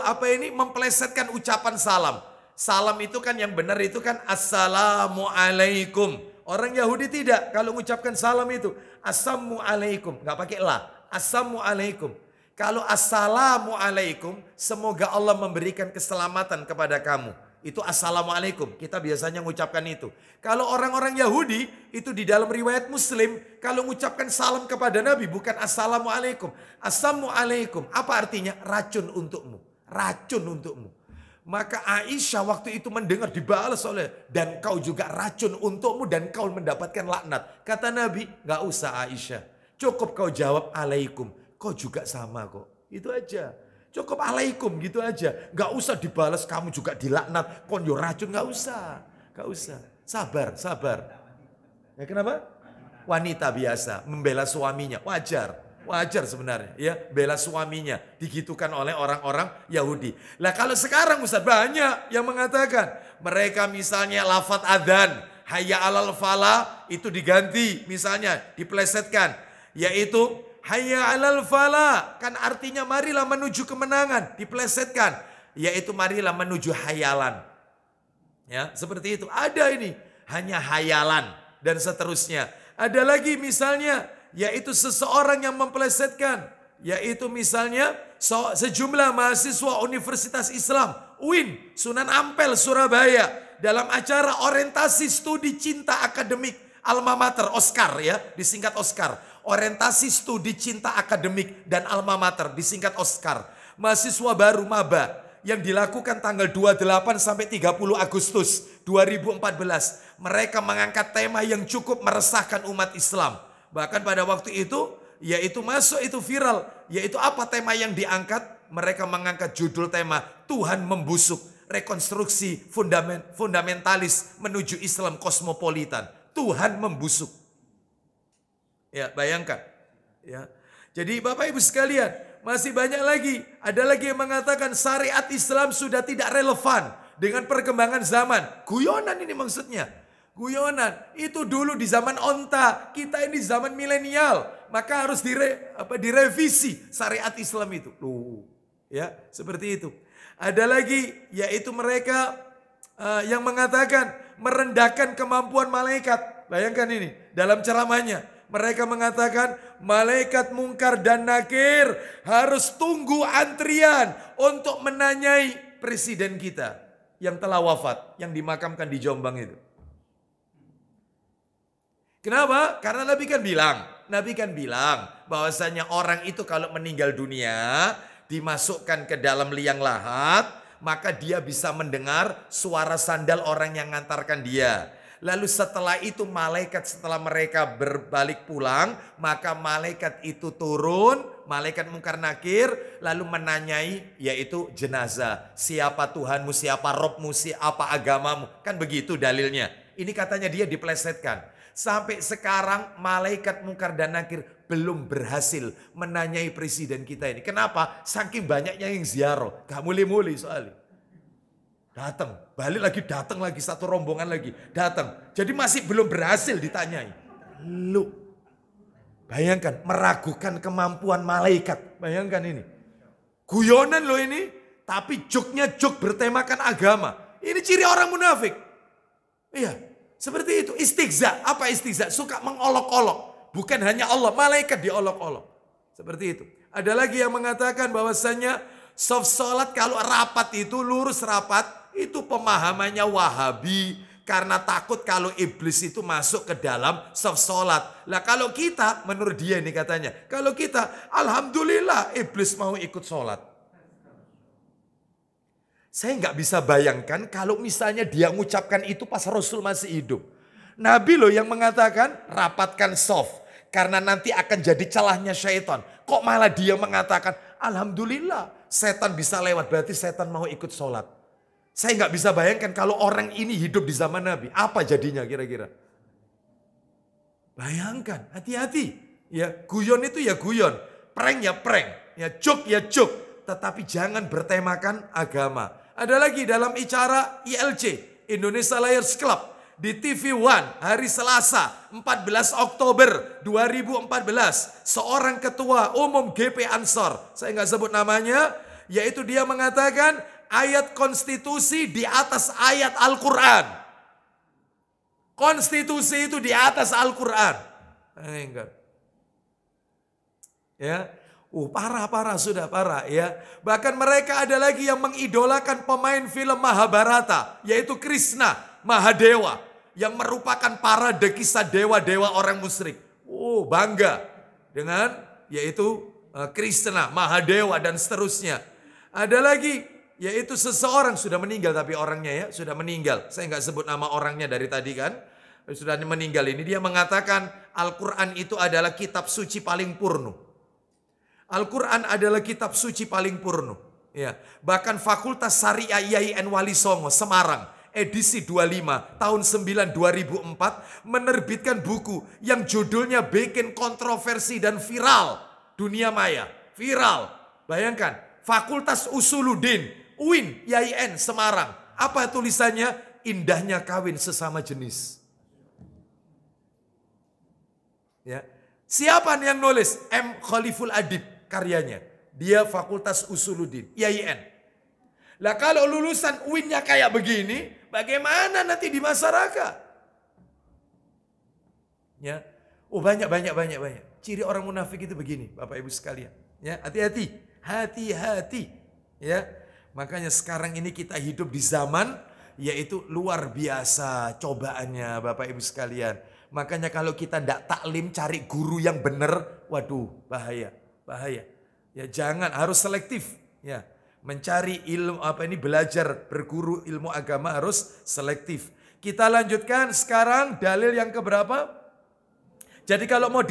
memplesetkan ucapan salam. Salam itu kan yang benar itu kan assalamualaikum. Orang Yahudi tidak, kalau mengucapkan salam itu assalamualaikum, nggak pakai la, assalamualaikum. Kalau assalamualaikum, semoga Allah memberikan keselamatan kepada kamu. Itu assalamualaikum, kita biasanya mengucapkan itu. Kalau orang-orang Yahudi, itu di dalam riwayat Muslim, kalau mengucapkan salam kepada Nabi bukan assalamualaikum. Assalamualaikum, apa artinya? Racun untukmu, racun untukmu. Maka Aisyah waktu itu mendengar dibalas oleh, dan kau juga racun untukmu dan kau mendapatkan laknat. Kata Nabi, gak usah Aisyah. Cukup kau jawab alaikum. Kau juga sama kok. Itu aja. Cukup alaikum gitu aja. Gak usah dibalas kamu juga dilaknat. Kon yo racun, gak usah. Gak usah. Sabar. Ya kenapa? Wanita biasa membela suaminya. Wajar sebenarnya, ya, bela suaminya digitukan oleh orang-orang Yahudi. Lah kalau sekarang Ustaz banyak yang mengatakan mereka misalnya lafaz adzan, hayya alal falah itu diganti misalnya diplesetkan, yaitu hayya alal falah kan artinya marilah menuju kemenangan, diplesetkan yaitu marilah menuju hayalan. Ya, seperti itu. Ada ini hanya hayalan dan seterusnya. Ada lagi misalnya yaitu seseorang yang memplesetkan, yaitu misalnya sejumlah mahasiswa Universitas Islam UIN Sunan Ampel Surabaya dalam acara orientasi studi cinta akademik alma mater Oscar, ya, disingkat Oscar. Orientasi studi cinta akademik dan alma mater disingkat Oscar. Mahasiswa baru maba yang dilakukan tanggal 28 sampai 30 Agustus 2014. Mereka mengangkat tema yang cukup meresahkan umat Islam. Bahkan pada waktu itu, yaitu masuk itu viral. Yaitu apa tema yang diangkat? Mereka mengangkat judul tema Tuhan membusuk. Rekonstruksi fundamentalis menuju Islam kosmopolitan. Tuhan membusuk. Ya, bayangkan. Ya. Jadi Bapak Ibu sekalian, masih banyak lagi. Ada lagi yang mengatakan syariat Islam sudah tidak relevan dengan perkembangan zaman. Guyonan ini maksudnya. Guyonan itu dulu di zaman onta, kita ini zaman milenial, maka harus direvisi syariat Islam itu. Loh, ya, seperti itu. Ada lagi yaitu mereka yang mengatakan merendahkan kemampuan malaikat. Bayangkan ini dalam ceramahnya. Mereka mengatakan malaikat mungkar dan nakir harus tunggu antrian untuk menanyai presiden kita yang telah wafat, yang dimakamkan di Jombang itu. Kenapa? Karena Nabi kan bilang bahwasanya orang itu kalau meninggal dunia dimasukkan ke dalam liang lahat, maka dia bisa mendengar suara sandal orang yang mengantarkan dia. Lalu setelah itu setelah mereka berbalik pulang, maka malaikat itu turun, malaikat Munkar Nakir, lalu menanyai yaitu jenazah. Siapa Tuhanmu, siapa Robmu, siapa agamamu. Kan begitu dalilnya. Ini katanya dia diplesetkan. Sampai sekarang malaikat Munkar dan Nakir belum berhasil menanyai presiden kita ini. Kenapa? Saking banyaknya yang ziarah. Gak muli-muli soalnya. Datang, balik lagi, datang lagi, satu rombongan lagi, datang. Jadi masih belum berhasil ditanyai. Lu, bayangkan, meragukan kemampuan malaikat. Bayangkan ini. Guyonan loh ini, tapi joknya jok bertemakan agama. Ini ciri orang munafik. Iya. Seperti itu, istihza. Apa istihza? Suka mengolok-olok. Bukan hanya Allah, malaikat diolok-olok. Seperti itu. Ada lagi yang mengatakan bahwasanya soft sholat kalau rapat itu, lurus rapat, itu pemahamannya Wahabi. Karena takut kalau iblis itu masuk ke dalam soft sholat. Lah kalau kita, menurut dia ini katanya, kalau kita, alhamdulillah iblis mau ikut sholat. Saya nggak bisa bayangkan kalau misalnya dia mengucapkan itu pas Rasul masih hidup. Nabi loh yang mengatakan rapatkan soft. Karena nanti akan jadi celahnya syaitan. Kok malah dia mengatakan alhamdulillah setan bisa lewat, berarti setan mau ikut sholat. Saya nggak bisa bayangkan kalau orang ini hidup di zaman Nabi. Apa jadinya kira-kira? Bayangkan, hati-hati. Ya, guyon itu ya guyon. Prank ya prank. Ya joke ya joke. Tetapi jangan bertemakan agama. Ada lagi dalam acara ILC, Indonesia Liars Club, di TV One hari Selasa 14 Oktober 2014. Seorang ketua umum GP Ansor, saya nggak sebut namanya, yaitu dia mengatakan ayat konstitusi di atas ayat Al-Quran. Konstitusi itu di atas Al-Quran. Enggak. Ya. Parah sudah parah ya. Bahkan mereka ada lagi yang mengidolakan pemain film Mahabharata, yaitu Krishna, Mahadewa, yang merupakan parade kisah dewa-dewa orang musyrik. Bangga dengan yaitu Krishna, Mahadewa dan seterusnya. Ada lagi yaitu seseorang sudah meninggal tapi orangnya ya sudah meninggal. Saya nggak sebut nama orangnya dari tadi kan. Sudah meninggal ini, dia mengatakan Al-Quran itu adalah kitab suci paling purno. Al-Quran adalah kitab suci paling purno. Ya. Bahkan Fakultas Syariah IAIN Wali Songo, Semarang, edisi 25, tahun 2004, menerbitkan buku yang judulnya bikin kontroversi dan viral dunia maya. Viral. Bayangkan, Fakultas Usuluddin, UIN, IAIN, Semarang. Apa tulisannya? Indahnya kawin sesama jenis. Ya. Siapa yang nulis? M. Khaliful Adib. Karyanya. Dia Fakultas Usuluddin, IAIN. Lah kalau lulusan UIN-nya kayak begini, bagaimana nanti di masyarakat? Ya. Banyak. Ciri orang munafik itu begini, Bapak Ibu sekalian. Ya, hati-hati. Ya. Makanya sekarang ini kita hidup di zaman yaitu luar biasa cobaannya, Bapak Ibu sekalian. Makanya kalau kita tidak taklim cari guru yang benar, waduh, bahaya. Ya jangan, harus selektif ya. Mencari ilmu belajar berguru ilmu agama harus selektif. Kita lanjutkan sekarang dalil yang keberapa? Jadi kalau mau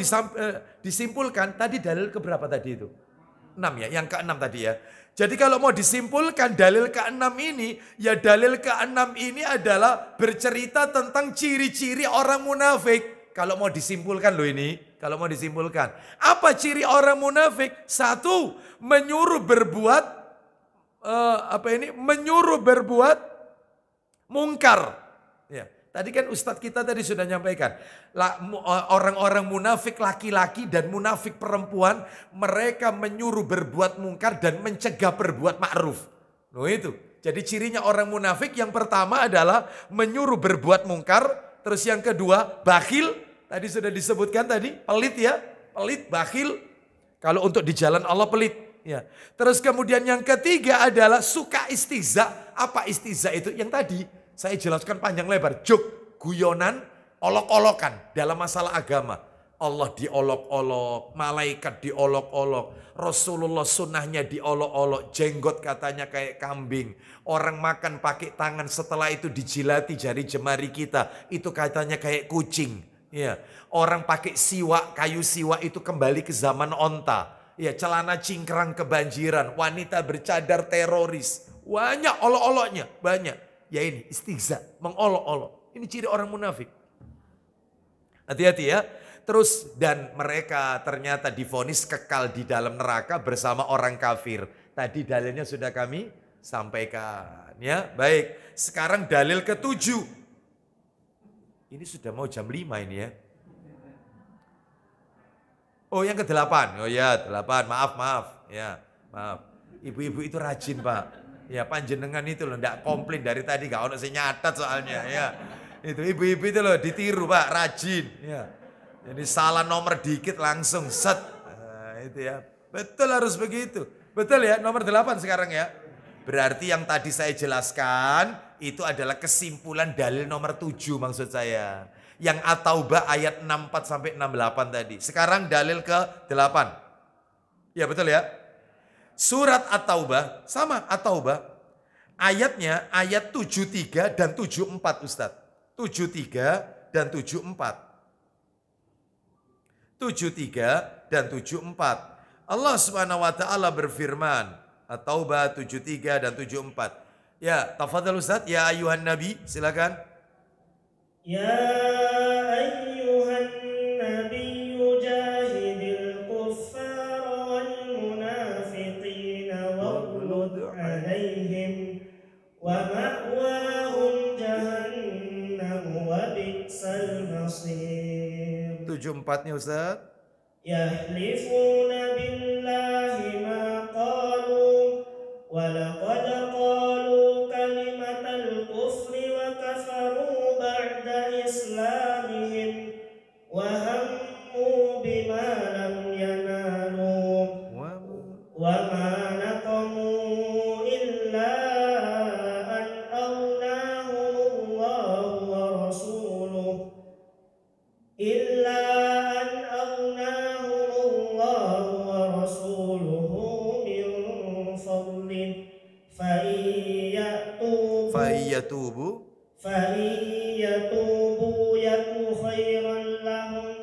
disimpulkan tadi dalil keberapa tadi itu? 6 ya, yang ke-6 tadi ya. Jadi kalau mau disimpulkan dalil ke-6 ini, ya dalil ke-6 ini adalah bercerita tentang ciri-ciri orang munafik. Kalau mau disimpulkan loh ini, kalau mau disimpulkan. Apa ciri orang munafik? 1, menyuruh berbuat menyuruh berbuat mungkar. Ya, tadi kan Ustadz kita tadi sudah nyampaikan. Orang-orang munafik laki-laki dan munafik perempuan, mereka menyuruh berbuat mungkar dan mencegah berbuat ma'ruf. Loh itu. Jadi cirinya orang munafik yang pertama adalah menyuruh berbuat mungkar. Terus yang kedua, bakhil. Tadi sudah disebutkan tadi, pelit ya. Pelit, bakhil. Kalau untuk di jalan Allah pelit. Ya. Terus kemudian yang ketiga adalah suka istihza. Apa istihza itu? Yang tadi saya jelaskan panjang lebar. Joke, guyonan, olok-olokan dalam masalah agama. Allah diolok-olok, malaikat diolok-olok, Rasulullah sunnahnya diolok-olok, jenggot katanya kayak kambing. Orang makan pakai tangan, setelah itu dijilati jari jemari kita, itu katanya kayak kucing. Ya, orang pakai siwak, kayu siwak itu kembali ke zaman onta. Ya, celana cingkrang kebanjiran, wanita bercadar teroris. Banyak olok-oloknya, banyak. Ya ini istihza, mengolok-olok. Ini ciri orang munafik. Hati-hati ya. Terus dan mereka ternyata divonis kekal di dalam neraka bersama orang kafir. Tadi dalilnya sudah kami sampaikan ya. Baik, sekarang dalil ke-7. Ini sudah mau jam 5 ini ya. Oh yang ke-8. Oh ya 8, maaf. Ya, maaf. Ibu-ibu itu rajin Pak. Ya panjenengan itu loh enggak komplain dari tadi, gak ono sing nyatat soalnya ya. Itu ibu-ibu itu loh ditiru Pak, rajin ya. Jadi salah nomor dikit langsung set. Nah, itu ya. Betul harus begitu. Betul ya, nomor 8 sekarang ya. Berarti yang tadi saya jelaskan itu adalah kesimpulan dalil nomor 7 maksud saya. Yang At-Taubah ayat 64 sampai 68 tadi. Sekarang dalil ke-8. Ya betul ya. Surat At-Taubah sama At-Taubah. Ayatnya ayat 73 dan 74 Ustadz. 73 dan 74. 73 dan 74. Allah Subhanahu wa taala berfirman, At-Taubah 73 dan 74. Ya, tafadhal Ustaz, ya ayuhan nabi, silakan. Ya ayyuhan nabiyyu jahidil kuffara wal munafiqina waghlud alaihim wa ma'wahum jahannam wa bi'sal masir. 74-nya Ustaz. Yahlifuna billahi ma qalu wa laqad qalu kalimatal kufri wa kafaru ba'da islamihim wa hammu bima lam yanalu wa ma naqamu illa an aghnahumullahu wa rasuluhu illa an aghnahumullahu wa rasuluhu min fadlih fa iyyatubu yaku khairan lahum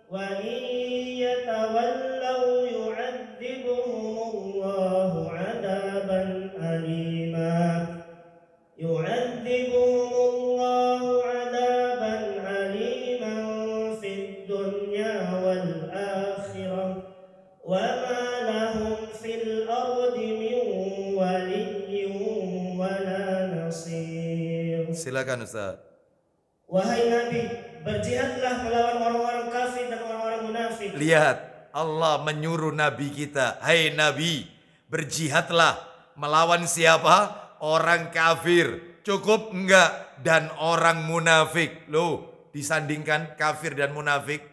wa iyyatawallaw yu'adzibuhumullahu 'adaban alima yu'adzibuhumullahu 'adaban aliman fid dunya wal akhirah wa ma lahum fil ardi min waliyyin wala nasir. Silakan Ustaz. Wahai Nabi, berjihadlah melawan orang-orang kafir dan orang-orang munafik. Lihat, Allah menyuruh Nabi kita, hai Nabi, berjihadlah melawan siapa? Orang kafir. Cukup enggak? Dan orang munafik. Loh, disandingkan kafir dan munafik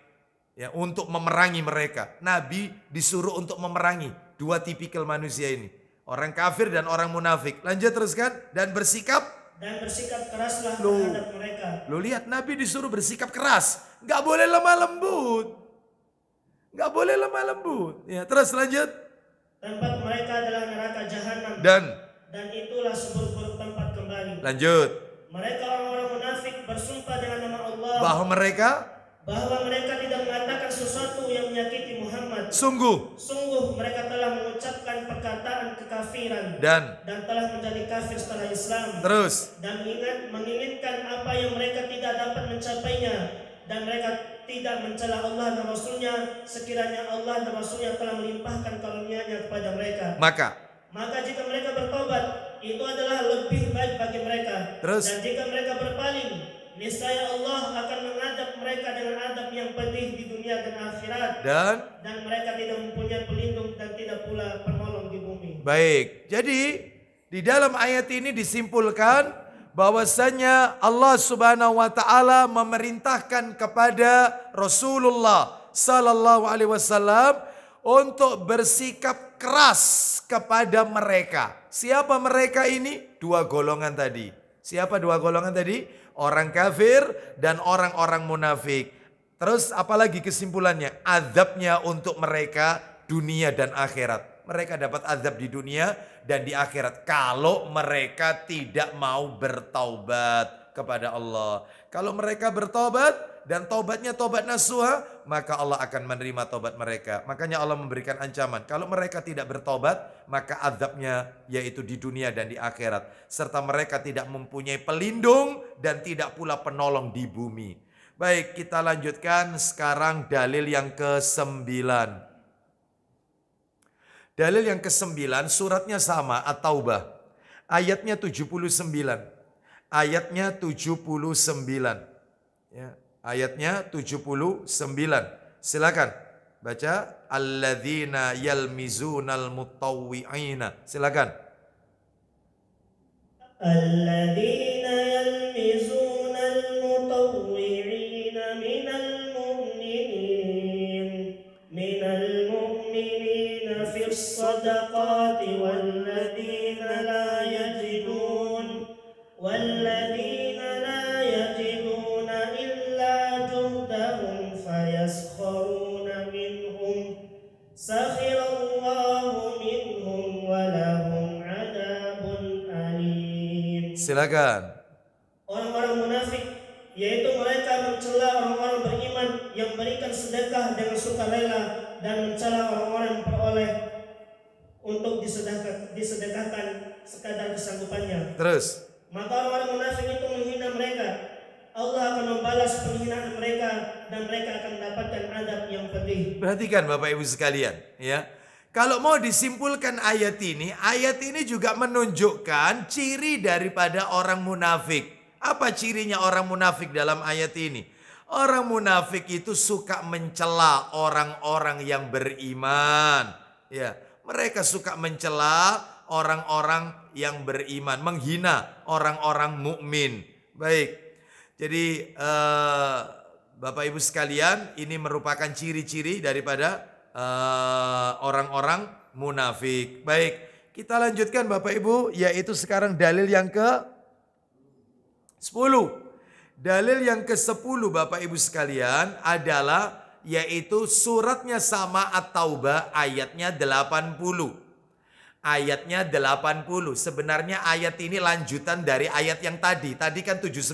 ya untuk memerangi mereka. Nabi disuruh untuk memerangi dua tipikal manusia ini. Orang kafir dan orang munafik. Lanjut teruskan. Dan bersikap keraslah terhadap mereka. Lo lihat Nabi disuruh bersikap keras. Nggak boleh lemah lembut. Nggak boleh lemah lembut. Ya, terus lanjut. Tempat mereka adalah neraka jahanam. Dan itulah seburuk-buruk tempat kembali. Lanjut. Mereka orang-orang munafik bersumpah dengan nama Allah bahwa mereka tidak mengatakan sesuatu yang menyakiti Muhammad. Sungguh mereka telah mengucapkan perkataan kekafiran dan telah menjadi kafir setelah Islam. Terus dan menginginkan apa yang mereka tidak dapat mencapainya, dan mereka tidak mencela Allah dan Rasulnya sekiranya Allah dan Rasulnya telah melimpahkan karunia-Nya kepada mereka. Maka jika mereka bertobat, itu adalah lebih baik bagi mereka. Terus dan jika mereka berpaling, niscaya Allah akan mengadab mereka dengan adab yang pedih di dunia dan akhirat. Dan mereka tidak mempunyai pelindung dan tidak pula penolong di bumi. Baik, jadi di dalam ayat ini disimpulkan bahwasanya Allah Subhanahu wa taala memerintahkan kepada Rasulullah sallallahu alaihi wasallam untuk bersikap keras kepada mereka. Siapa mereka ini? Dua golongan tadi. Siapa dua golongan tadi? Orang kafir dan orang-orang munafik. Terus apalagi kesimpulannya? Azabnya untuk mereka dunia dan akhirat. Mereka dapat azab di dunia dan di akhirat. Kalau mereka tidak mau bertaubat kepada Allah. Kalau mereka bertobat dan tobatnya tobat nasuha, maka Allah akan menerima tobat mereka. Makanya Allah memberikan ancaman. Kalau mereka tidak bertobat, maka azabnya yaitu di dunia dan di akhirat. Serta mereka tidak mempunyai pelindung dan tidak pula penolong di bumi. Baik, kita lanjutkan sekarang dalil yang ke-9. Dalil yang ke-9 suratnya sama, At-Taubah. Ayatnya 79. Ayatnya 79. Ya, ayatnya 79. Silakan baca. Alladzina yalmizunal mutawwi'ina. Silakan. Alladzina yalmizunal mutawwi'ina minal mu'minina fis sadaqati walladzina la yajidun yaskhuruna minhum sakhirallahu minhum walahum adabun alim. Silakan. Orang-orang munafik yaitu mereka mencela orang-orang beriman yang berikan sedekah dengan sukarela dan mencela orang-orang yang beroleh untuk disedekahkan sekadar kesanggupannya. Terus. Maka orang-orang munafik itu menghina mereka. Allah akan membalas penghinaan mereka dan mereka akan mendapatkan adab yang pedih. Perhatikan Bapak Ibu sekalian, ya. Kalau mau disimpulkan ayat ini juga menunjukkan ciri daripada orang munafik. Apa cirinya orang munafik dalam ayat ini? Orang munafik itu suka mencela orang-orang yang beriman. Ya, mereka suka mencela orang-orang yang beriman, menghina orang-orang mukmin. Baik. Jadi Bapak Ibu sekalian, ini merupakan ciri-ciri daripada orang-orang munafik. Baik, kita lanjutkan Bapak Ibu, yaitu sekarang dalil yang ke-10. Dalil yang ke-10 Bapak Ibu sekalian adalah yaitu suratnya sama At-Taubah ayatnya 80. Ayatnya 80. Sebenarnya ayat ini lanjutan dari ayat yang tadi. Tadi kan 79.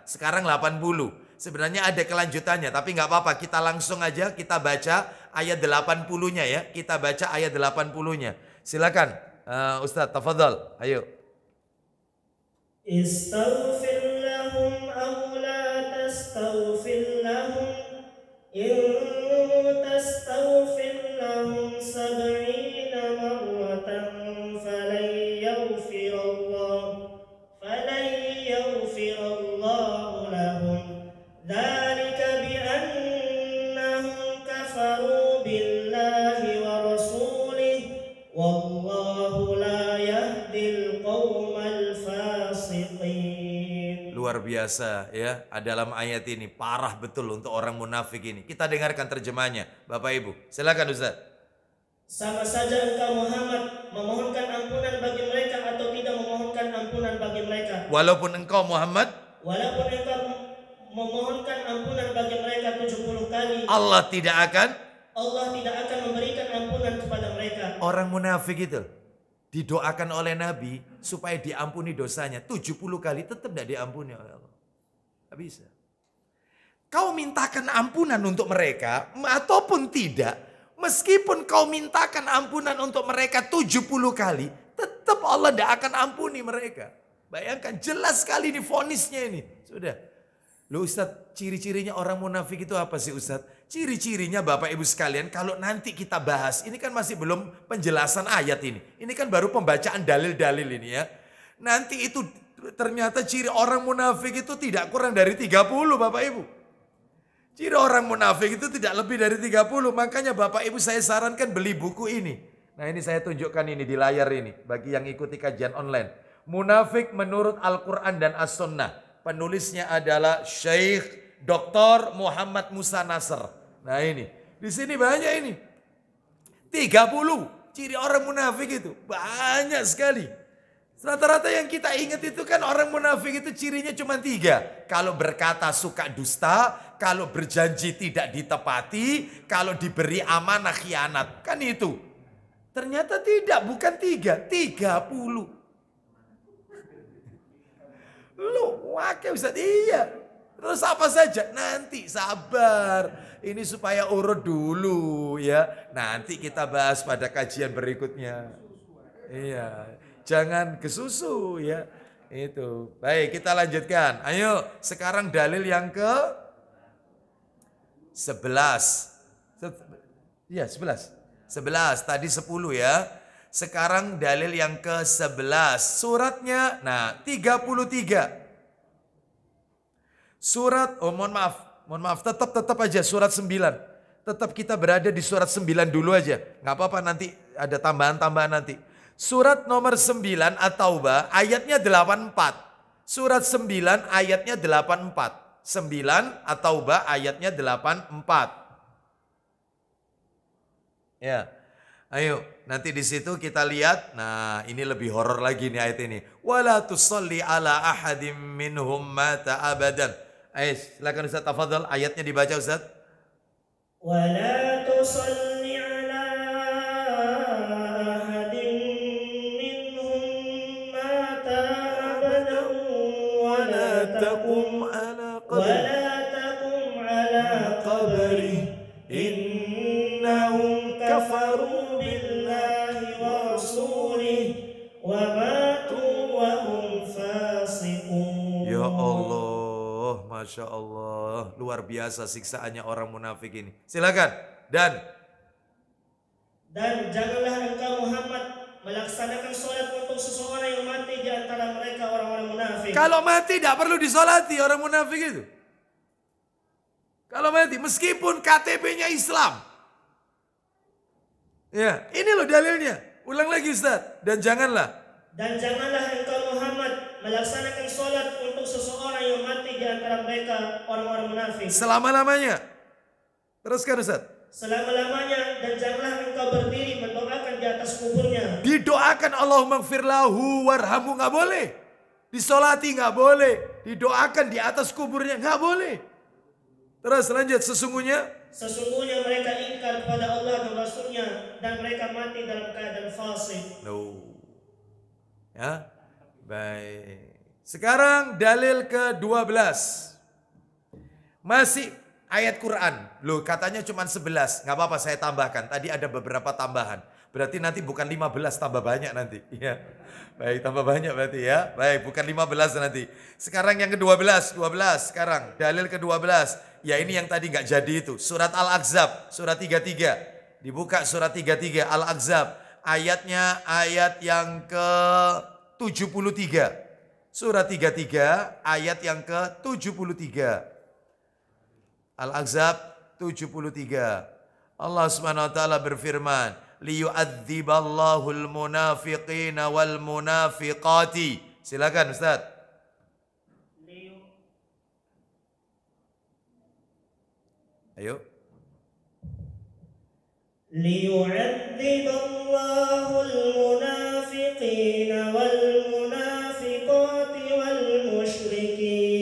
Sekarang 80. Sebenarnya ada kelanjutannya. Tapi nggak apa-apa. Kita langsung aja kita baca ayat 80-nya ya. Kita baca ayat 80-nya. Silakan Ustaz, tafadhal. Ayo. Istaghfir lahum aw la tastaghfir lahum in tastaghfir lahum sab'ina marratan falan yaghfir Allah lahum dzalika bi annahum kafaru billahi wa rasulihi wallahu la yahdil qaumal fasiqin. Luar biasa ya, dalam ayat ini parah betul untuk orang munafik ini. Kita dengarkan terjemahnya Bapak Ibu. Silakan Ustaz. Sama saja engkau Muhammad memohonkan ampunan bagi mereka atau tidak memohonkan ampunan bagi mereka. Walaupun engkau Muhammad memohonkan ampunan bagi mereka 70 kali, Allah tidak akan memberikan ampunan kepada mereka. Orang munafik itu didoakan oleh Nabi supaya diampuni dosanya 70 kali, tetap tidak diampuni oleh Allah. Tidak bisa. Kau mintakan ampunan untuk mereka ataupun tidak, meskipun kau mintakan ampunan untuk mereka 70 kali, tetap Allah tidak akan ampuni mereka. Bayangkan, jelas sekali ini vonisnya ini. Sudah. Loh Ustaz, ciri-cirinya orang munafik itu apa sih Ustaz? Ciri-cirinya Bapak Ibu sekalian, kalau nanti kita bahas, ini kan masih belum penjelasan ayat ini. Ini kan baru pembacaan dalil-dalil ini ya. Nanti itu ternyata ciri orang munafik itu tidak kurang dari 30 Bapak Ibu. Ciri orang munafik itu tidak lebih dari 30. Makanya Bapak Ibu saya sarankan beli buku ini. Nah ini saya tunjukkan ini di layar ini. Bagi yang ikuti kajian online. Munafik menurut Al-Quran dan As-Sunnah. Penulisnya adalah Syekh Dr. Muhammad Musa Nasr. Nah ini, di sini banyak ini. 30 ciri orang munafik itu. Banyak sekali. Rata-rata yang kita ingat itu kan orang munafik itu cirinya cuma 3. Kalau berkata suka dusta, kalau berjanji tidak ditepati, kalau diberi amanah khianat. Kan itu. Ternyata tidak, bukan 3, 30. Lu, wakil Ustaz, iya. Terus apa saja? Nanti sabar. Ini supaya urut dulu ya. Nanti kita bahas pada kajian berikutnya. Iya. Jangan kesusu ya. Itu. Baik, kita lanjutkan. Ayo, sekarang dalil yang ke 11. Iya, 11. 11, tadi 10 ya. Sekarang dalil yang ke 11. Suratnya, nah 33. Surat, mohon maaf, tetap aja surat 9. Tetap kita berada di surat 9 dulu aja. Nggak apa-apa nanti ada tambahan-tambahan nanti. Surat nomor 9 At-Taubah ayatnya 84. Surat 9 ayatnya 84. 9 At-Taubah ayatnya 84. Ya. Ayo, nanti di situ kita lihat. Nah, ini lebih horor lagi nih ayat ini. Wala tusalli ala ahadim minhum mata abadan. Ayo, silakan Ustaz, tafadhal, ayatnya dibaca Ustaz. Wala tusalli ala ahadin minhum mata abadan wala taqum ala qabrih innahum kafaru billahi wa rasulih wa matu wa hum fasiqun. Ya Allah, Masya Allah, luar biasa siksaannya orang munafik ini. Silakan. Dan janganlah engkau Muhammad melaksanakan sholat untuk seseorang yang mati di antara mereka orang-orang munafik. kalau mati tidak perlu disolati orang munafik itu. Kalau mati, meskipun KTP-nya Islam. Ya, ini loh dalilnya. Ulang lagi Ustaz. Dan janganlah engkau Muhammad melaksanakan sholat untuk seseorang yang mati di antara mereka orang-orang munafik. selama-lamanya. Teruskan Ustaz. Selama-lamanya, dan janganlah engkau berdiri mendoakan di atas kuburnya. Didoakan Allahumma gfir lahu warhamu, nggak boleh. Disolati nggak boleh. Didoakan di atas kuburnya nggak boleh. Terus lanjut, Sesungguhnya mereka ingkar kepada Allah dan Rasulnya, dan mereka mati dalam keadaan fasik. No. Ya, baik. Sekarang dalil ke-12. Masih ayat Quran. Loh, katanya cuma 11. Nggak apa-apa, saya tambahkan. Tadi ada beberapa tambahan. Berarti nanti bukan 15, tambah banyak nanti. Ya. Baik, tambah banyak berarti ya. Baik, bukan 15 nanti. Sekarang yang ke-12. 12 sekarang. Dalil ke-12. Ya ini yang tadi nggak jadi itu. Surat Al-Ahzab, surat 33. Dibuka surat 33 Al-Ahzab. Ayatnya ayat yang ke-73. Surat 33 ayat yang ke-73. Al-Ahzab 73. Allah Subhanahu wa taala berfirman, liyu'adziballahul munafiqina wal munafiqati. Silakan Ustaz. Ayo. ليعذب الله المنافقين والمنافقات والمشركين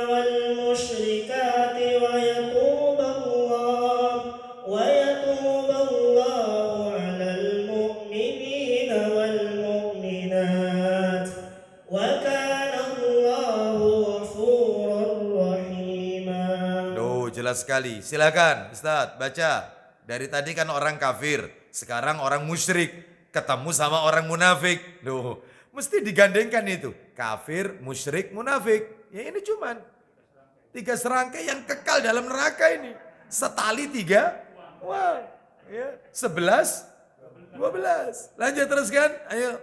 والمشركات ويتوب الله على المؤمنين والمؤمنات وكان الله غفورا رحيما. Jelas sekali. Silakan Ustaz baca. Dari tadi kan orang kafir, sekarang orang musyrik ketemu sama orang munafik. Loh, mesti digandengkan itu. Kafir, musyrik, munafik. Ya ini cuman 3 serangkai yang kekal dalam neraka ini. Setali 3. Wah, ya. 11, 12. Lanjut teruskan. Ayo.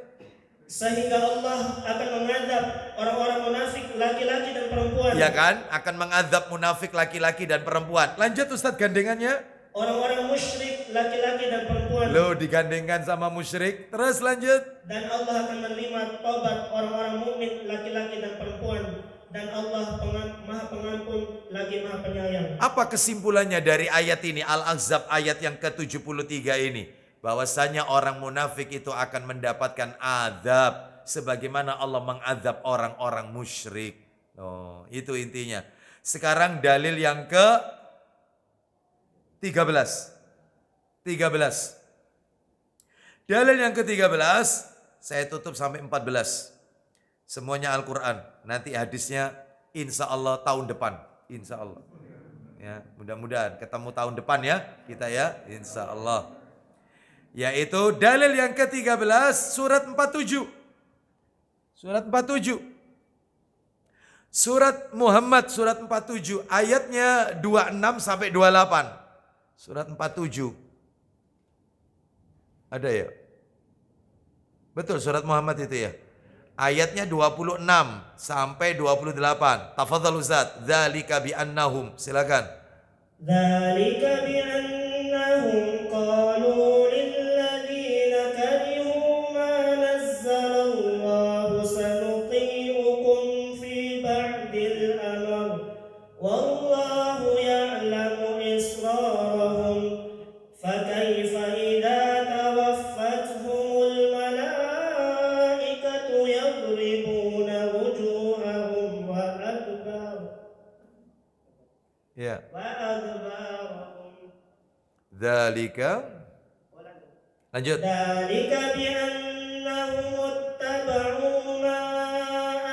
Sehingga Allah akan mengadab orang-orang munafik laki-laki dan perempuan. Ya kan? Akan mengadab munafik laki-laki dan perempuan. Lanjut Ustaz gandengannya. Orang-orang musyrik laki-laki dan perempuan. Loh digandengkan sama musyrik. Terus lanjut. Dan Allah akan menerima taubat orang-orang mukmin laki-laki dan perempuan. Dan Allah Maha Pengampun lagi Maha Penyayang. Apa kesimpulannya dari ayat ini? Al-Ahzab ayat yang ke-73 ini. bahwasanya orang munafik itu akan mendapatkan azab sebagaimana Allah mengazab orang-orang musyrik. Oh, itu intinya. Sekarang dalil yang ke 13. Dalil yang ke-13 saya tutup sampai 14. Semuanya Al-Quran. Nanti hadisnya insya Allah tahun depan. Insya Allah. Ya, mudah-mudahan ketemu tahun depan ya kita ya. Insya Allah. Yaitu dalil yang ke-13 surat 47. Surat 47. Surat Muhammad surat 47 ayatnya 26 sampai 28. Surat 47. Ada ya? Betul surat Muhammad itu ya. Ayatnya 26 sampai 28. Tafadhal Ustaz. Dzalika bi annahum. Silakan. Dzalika bi annahum qalu lilladzina karihu ma nazzalallahu sanuti'ukum fi ba'dil amr wallahu ya'lamu israrahum fakaifa idza tawaffatuhumul malaikatu yadribuna wujuhahum wa adbarahum. Ya. Dzalika. Lanjut. Dzalika bi annahum ittaba'u ma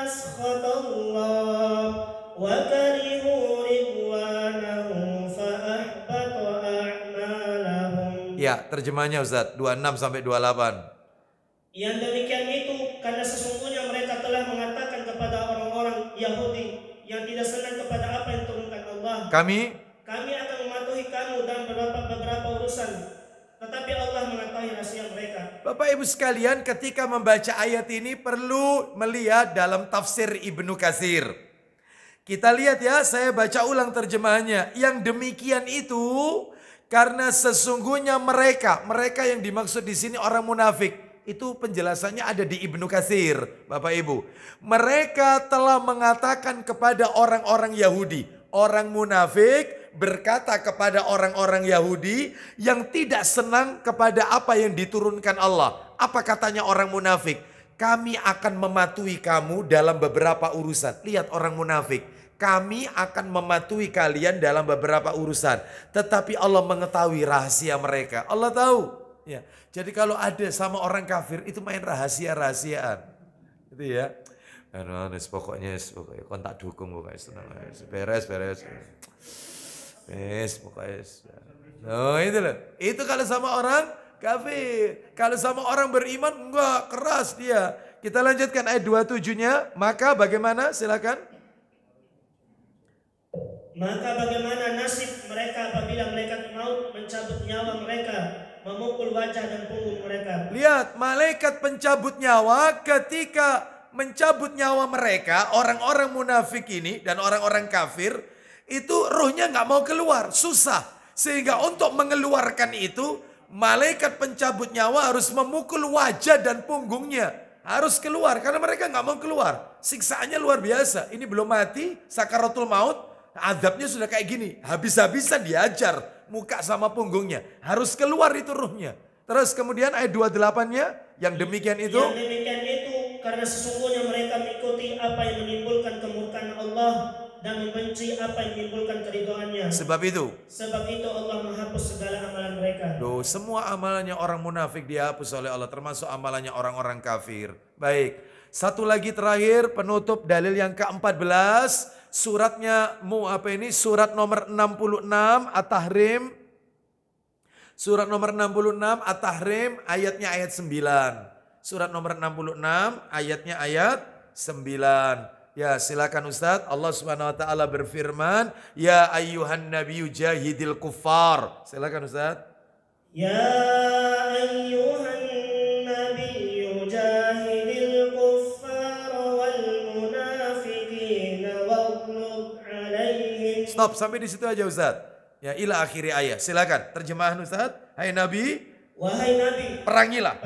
askhatallah wa karihu ridwanahu fa ahbata a'malahum. Ya, terjemahnya Ustaz 26 sampai 28. Yang demikian itu karena sesungguhnya mereka telah mengatakan kepada orang-orang Yahudi yang tidak senang kepada apa yang turunkan Allah. Kami akan mematuhi kamu dalam beberapa urusan, tetapi Allah mengetahui rahasia mereka. Bapak Ibu sekalian, ketika membaca ayat ini perlu melihat dalam tafsir Ibnu Katsir. Kita lihat ya, saya baca ulang terjemahannya. Yang demikian itu karena sesungguhnya mereka yang dimaksud di sini orang munafik. Itu penjelasannya ada di Ibnu Katsir, Bapak Ibu. Mereka telah mengatakan kepada orang-orang Yahudi, orang munafik berkata kepada orang-orang Yahudi yang tidak senang kepada apa yang diturunkan Allah. Apa katanya orang munafik? Kami akan mematuhi kamu dalam beberapa urusan. Lihat orang munafik. Kami akan mematuhi kalian dalam beberapa urusan. Tetapi Allah mengetahui rahasia mereka. Allah tahu. Ya. Jadi kalau ada sama orang kafir itu main rahasia-rahasiaan. Gitu ya. Pokoknya kontak dukung pokoknya. Beres. Pokoknya. No, itu loh. Itu kalau sama orang kafir. Kalau sama orang beriman enggak, keras dia. Kita lanjutkan ayat 27-nya. Maka bagaimana? Silakan. Maka bagaimana nasib mereka apabila malaikat maut mencabut nyawa mereka, memukul wajah dan punggung mereka. Lihat, malaikat pencabut nyawa ketika mencabut nyawa mereka, orang-orang munafik ini dan orang-orang kafir, itu ruhnya nggak mau keluar, susah. Sehingga untuk mengeluarkan itu, malaikat pencabut nyawa harus memukul wajah dan punggungnya. Harus keluar, karena mereka nggak mau keluar. Siksaannya luar biasa. Ini belum mati, sakaratul maut, azabnya sudah kayak gini. Habis-habisan diajar muka sama punggungnya. Harus keluar itu ruhnya. Terus kemudian ayat 28-nya, yang demikian itu. Yang demikian itu karena sesungguhnya mereka mengikuti apa yang menimbulkan kemurkaan Allah dan membenci apa yang menimbulkan keridhaannya. Sebab itu Allah menghapus segala amalan mereka. Semua amalannya orang munafik dihapus oleh Allah, termasuk amalannya orang-orang kafir. Baik, satu lagi terakhir penutup dalil yang ke-14. Suratnya surat nomor 66 At-Tahrim. Surat nomor 66 At-Tahrim ayatnya ayat 9. Surat nomor 66 ayatnya ayat 9. Ya, silakan Ustaz. Allah Subhanahu wa taala berfirman, "Ya ayyuhan nabiyyu jahidil kuffar." Silakan Ustaz. Ya ayyuhan nabiyyu jahidil kuffar wal munafiqina waghlub alaihim. Stop, sampai di situ aja Ustaz. Ya, ila akhiri ayat. Silakan terjemahan Ustaz. Hai Nabi, wahai Nabi, perangilah.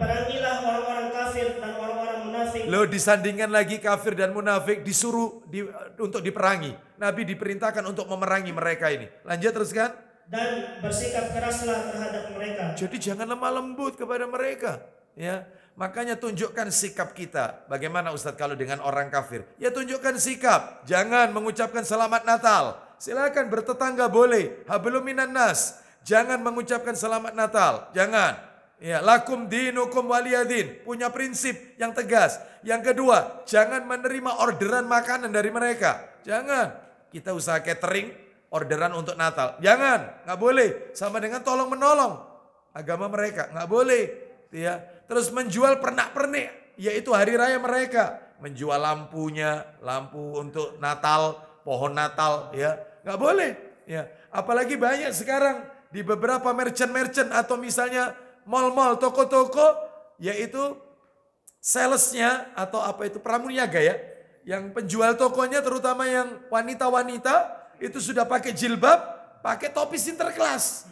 Perangilah orang-orang kafir dan orang-orang munafik. Lo disandingkan lagi kafir dan munafik disuruh untuk diperangi. Nabi diperintahkan untuk memerangi mereka ini. Lanjut teruskan. dan bersikap keraslah terhadap mereka. Jadi jangan lemah lembut kepada mereka. Ya, makanya tunjukkan sikap kita. Bagaimana Ustadz kalau dengan orang kafir? Ya tunjukkan sikap. Jangan mengucapkan selamat Natal. Silakan bertetangga boleh. Hablum minan nas. Jangan mengucapkan selamat Natal. Jangan. Ya, lakum dinukum waliyadin. Punya prinsip yang tegas. Yang kedua, jangan menerima orderan makanan dari mereka. Jangan. Kita usaha catering. Orderan untuk Natal. Jangan, nggak boleh. Sama dengan tolong menolong agama mereka, nggak boleh. Ya, terus menjual pernak-pernik, yaitu hari raya mereka. Menjual lampunya, lampu untuk Natal, pohon Natal, ya nggak boleh. Ya, apalagi banyak sekarang di beberapa merchant atau misalnya mall-mall, toko-toko, yaitu salesnya atau apa itu pramuniaga ya, yang penjual tokonya terutama yang wanita-wanita. Itu sudah pakai jilbab, pakai topi sinterklas.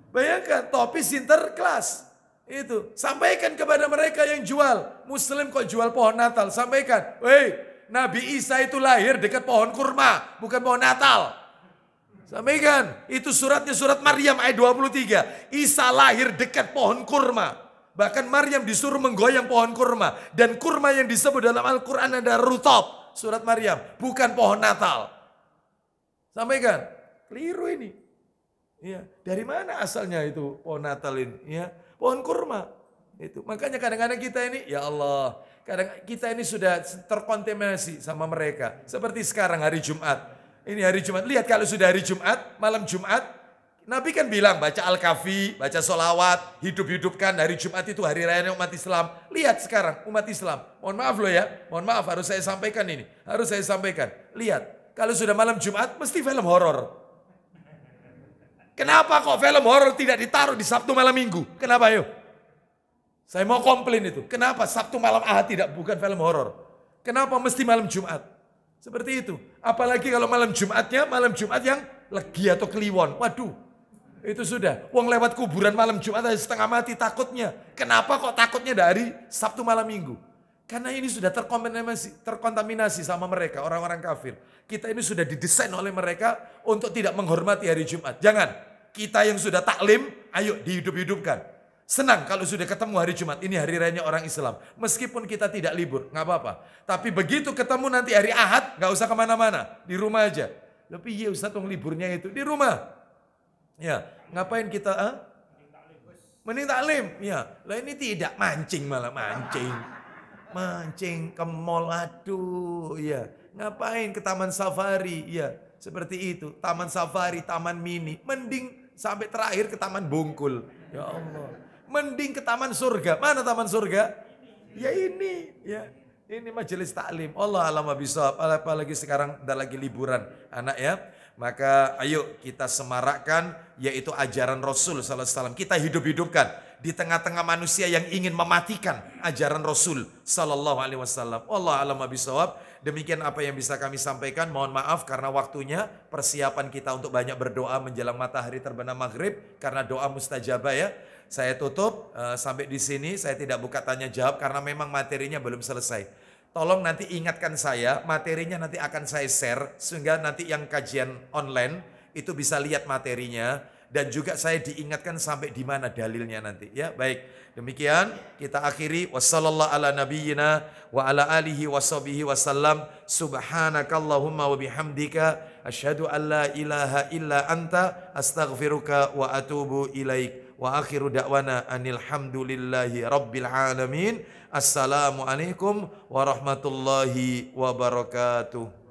Bayangkan, topi sinterklas. Itu, sampaikan kepada mereka yang jual. Muslim kok jual pohon Natal, sampaikan. Woi, Nabi Isa itu lahir dekat pohon kurma, bukan pohon Natal. Sampaikan, itu suratnya surat Maryam ayat 23. Isa lahir dekat pohon kurma. Bahkan Maryam disuruh menggoyang pohon kurma. Dan kurma yang disebut dalam Al-Quran ada rutab. Surat Maryam, bukan pohon Natal. Sampaikan, keliru ini. Ya, dari mana asalnya itu pohon Natal ini? Ya, pohon kurma. Itu. Makanya kadang-kadang kita ini, ya Allah, kadang kita ini sudah terkontaminasi sama mereka. Seperti sekarang hari Jumat. Ini hari Jumat. Lihat kalau sudah hari Jumat, malam Jumat, Nabi kan bilang baca Al-Kahfi, baca solawat, hidup-hidupkan hari Jumat itu hari raya umat Islam. Lihat sekarang umat Islam. Mohon maaf loh ya, mohon maaf harus saya sampaikan ini. Harus saya sampaikan. Lihat. Kalau sudah malam Jumat, mesti film horor. Kenapa kok film horor tidak ditaruh di Sabtu malam Minggu? Kenapa yuk? Saya mau komplain itu. Kenapa Sabtu malam Ahad tidak bukan film horor? Kenapa mesti malam Jumat? Seperti itu. Apalagi kalau malam Jumat yang legi atau kliwon. Waduh, itu sudah. Wong lewat kuburan malam Jumat aja setengah mati takutnya. Kenapa kok takutnya dari Sabtu malam Minggu? Karena ini sudah terkontaminasi sama mereka, orang-orang kafir. Kita ini sudah didesain oleh mereka untuk tidak menghormati hari Jumat. Jangan, kita yang sudah taklim, ayo dihidup-hidupkan. Senang kalau sudah ketemu hari Jumat, ini hari raya orang Islam. Meskipun kita tidak libur, nggak apa-apa. Tapi begitu ketemu nanti hari Ahad, nggak usah kemana-mana, di rumah aja. Lebih ya Ustaz, liburnya itu di rumah. Ya, ngapain kita? Mending taklim. Ya, lah ini tidak mancing malah mancing. Mancing ke mall, aduh, ya. Ngapain ke taman safari, ya. Seperti itu, taman safari, taman mini. Mending sampai terakhir ke taman Bungkul. Ya Allah. Mending ke taman surga. Mana taman surga? Ya ini, ya. Ini majelis taklim. Allah alam bisawab. Apalagi sekarang udah lagi liburan anak ya. Maka ayo kita semarakkan yaitu ajaran Rasul sallallahu alaihi wasallam. Kita hidup-hidupkan di tengah-tengah manusia yang ingin mematikan ajaran Rasul sallallahu alaihi wasallam. Allah alam bisawab. Demikian apa yang bisa kami sampaikan. Mohon maaf karena waktunya persiapan kita untuk banyak berdoa menjelang matahari terbenam maghrib karena doa mustajabah ya. Saya tutup sampai di sini. Saya tidak buka tanya jawab karena memang materinya belum selesai. Tolong nanti ingatkan saya, materinya nanti akan saya share sehingga nanti yang kajian online itu bisa lihat materinya dan juga saya diingatkan sampai di mana dalilnya nanti ya. Baik, demikian kita akhiri. Wassallallahu ala nabiyyina wa ala alihi washabihi wasallam. Subhanakallahumma wa bihamdika asyhadu an la ilaha illa anta astaghfiruka wa atubu ilaik. Wa akhiru da'wana anil hamdulillahi rabbil alamin. Assalamualaikum warahmatullahi wabarakatuh.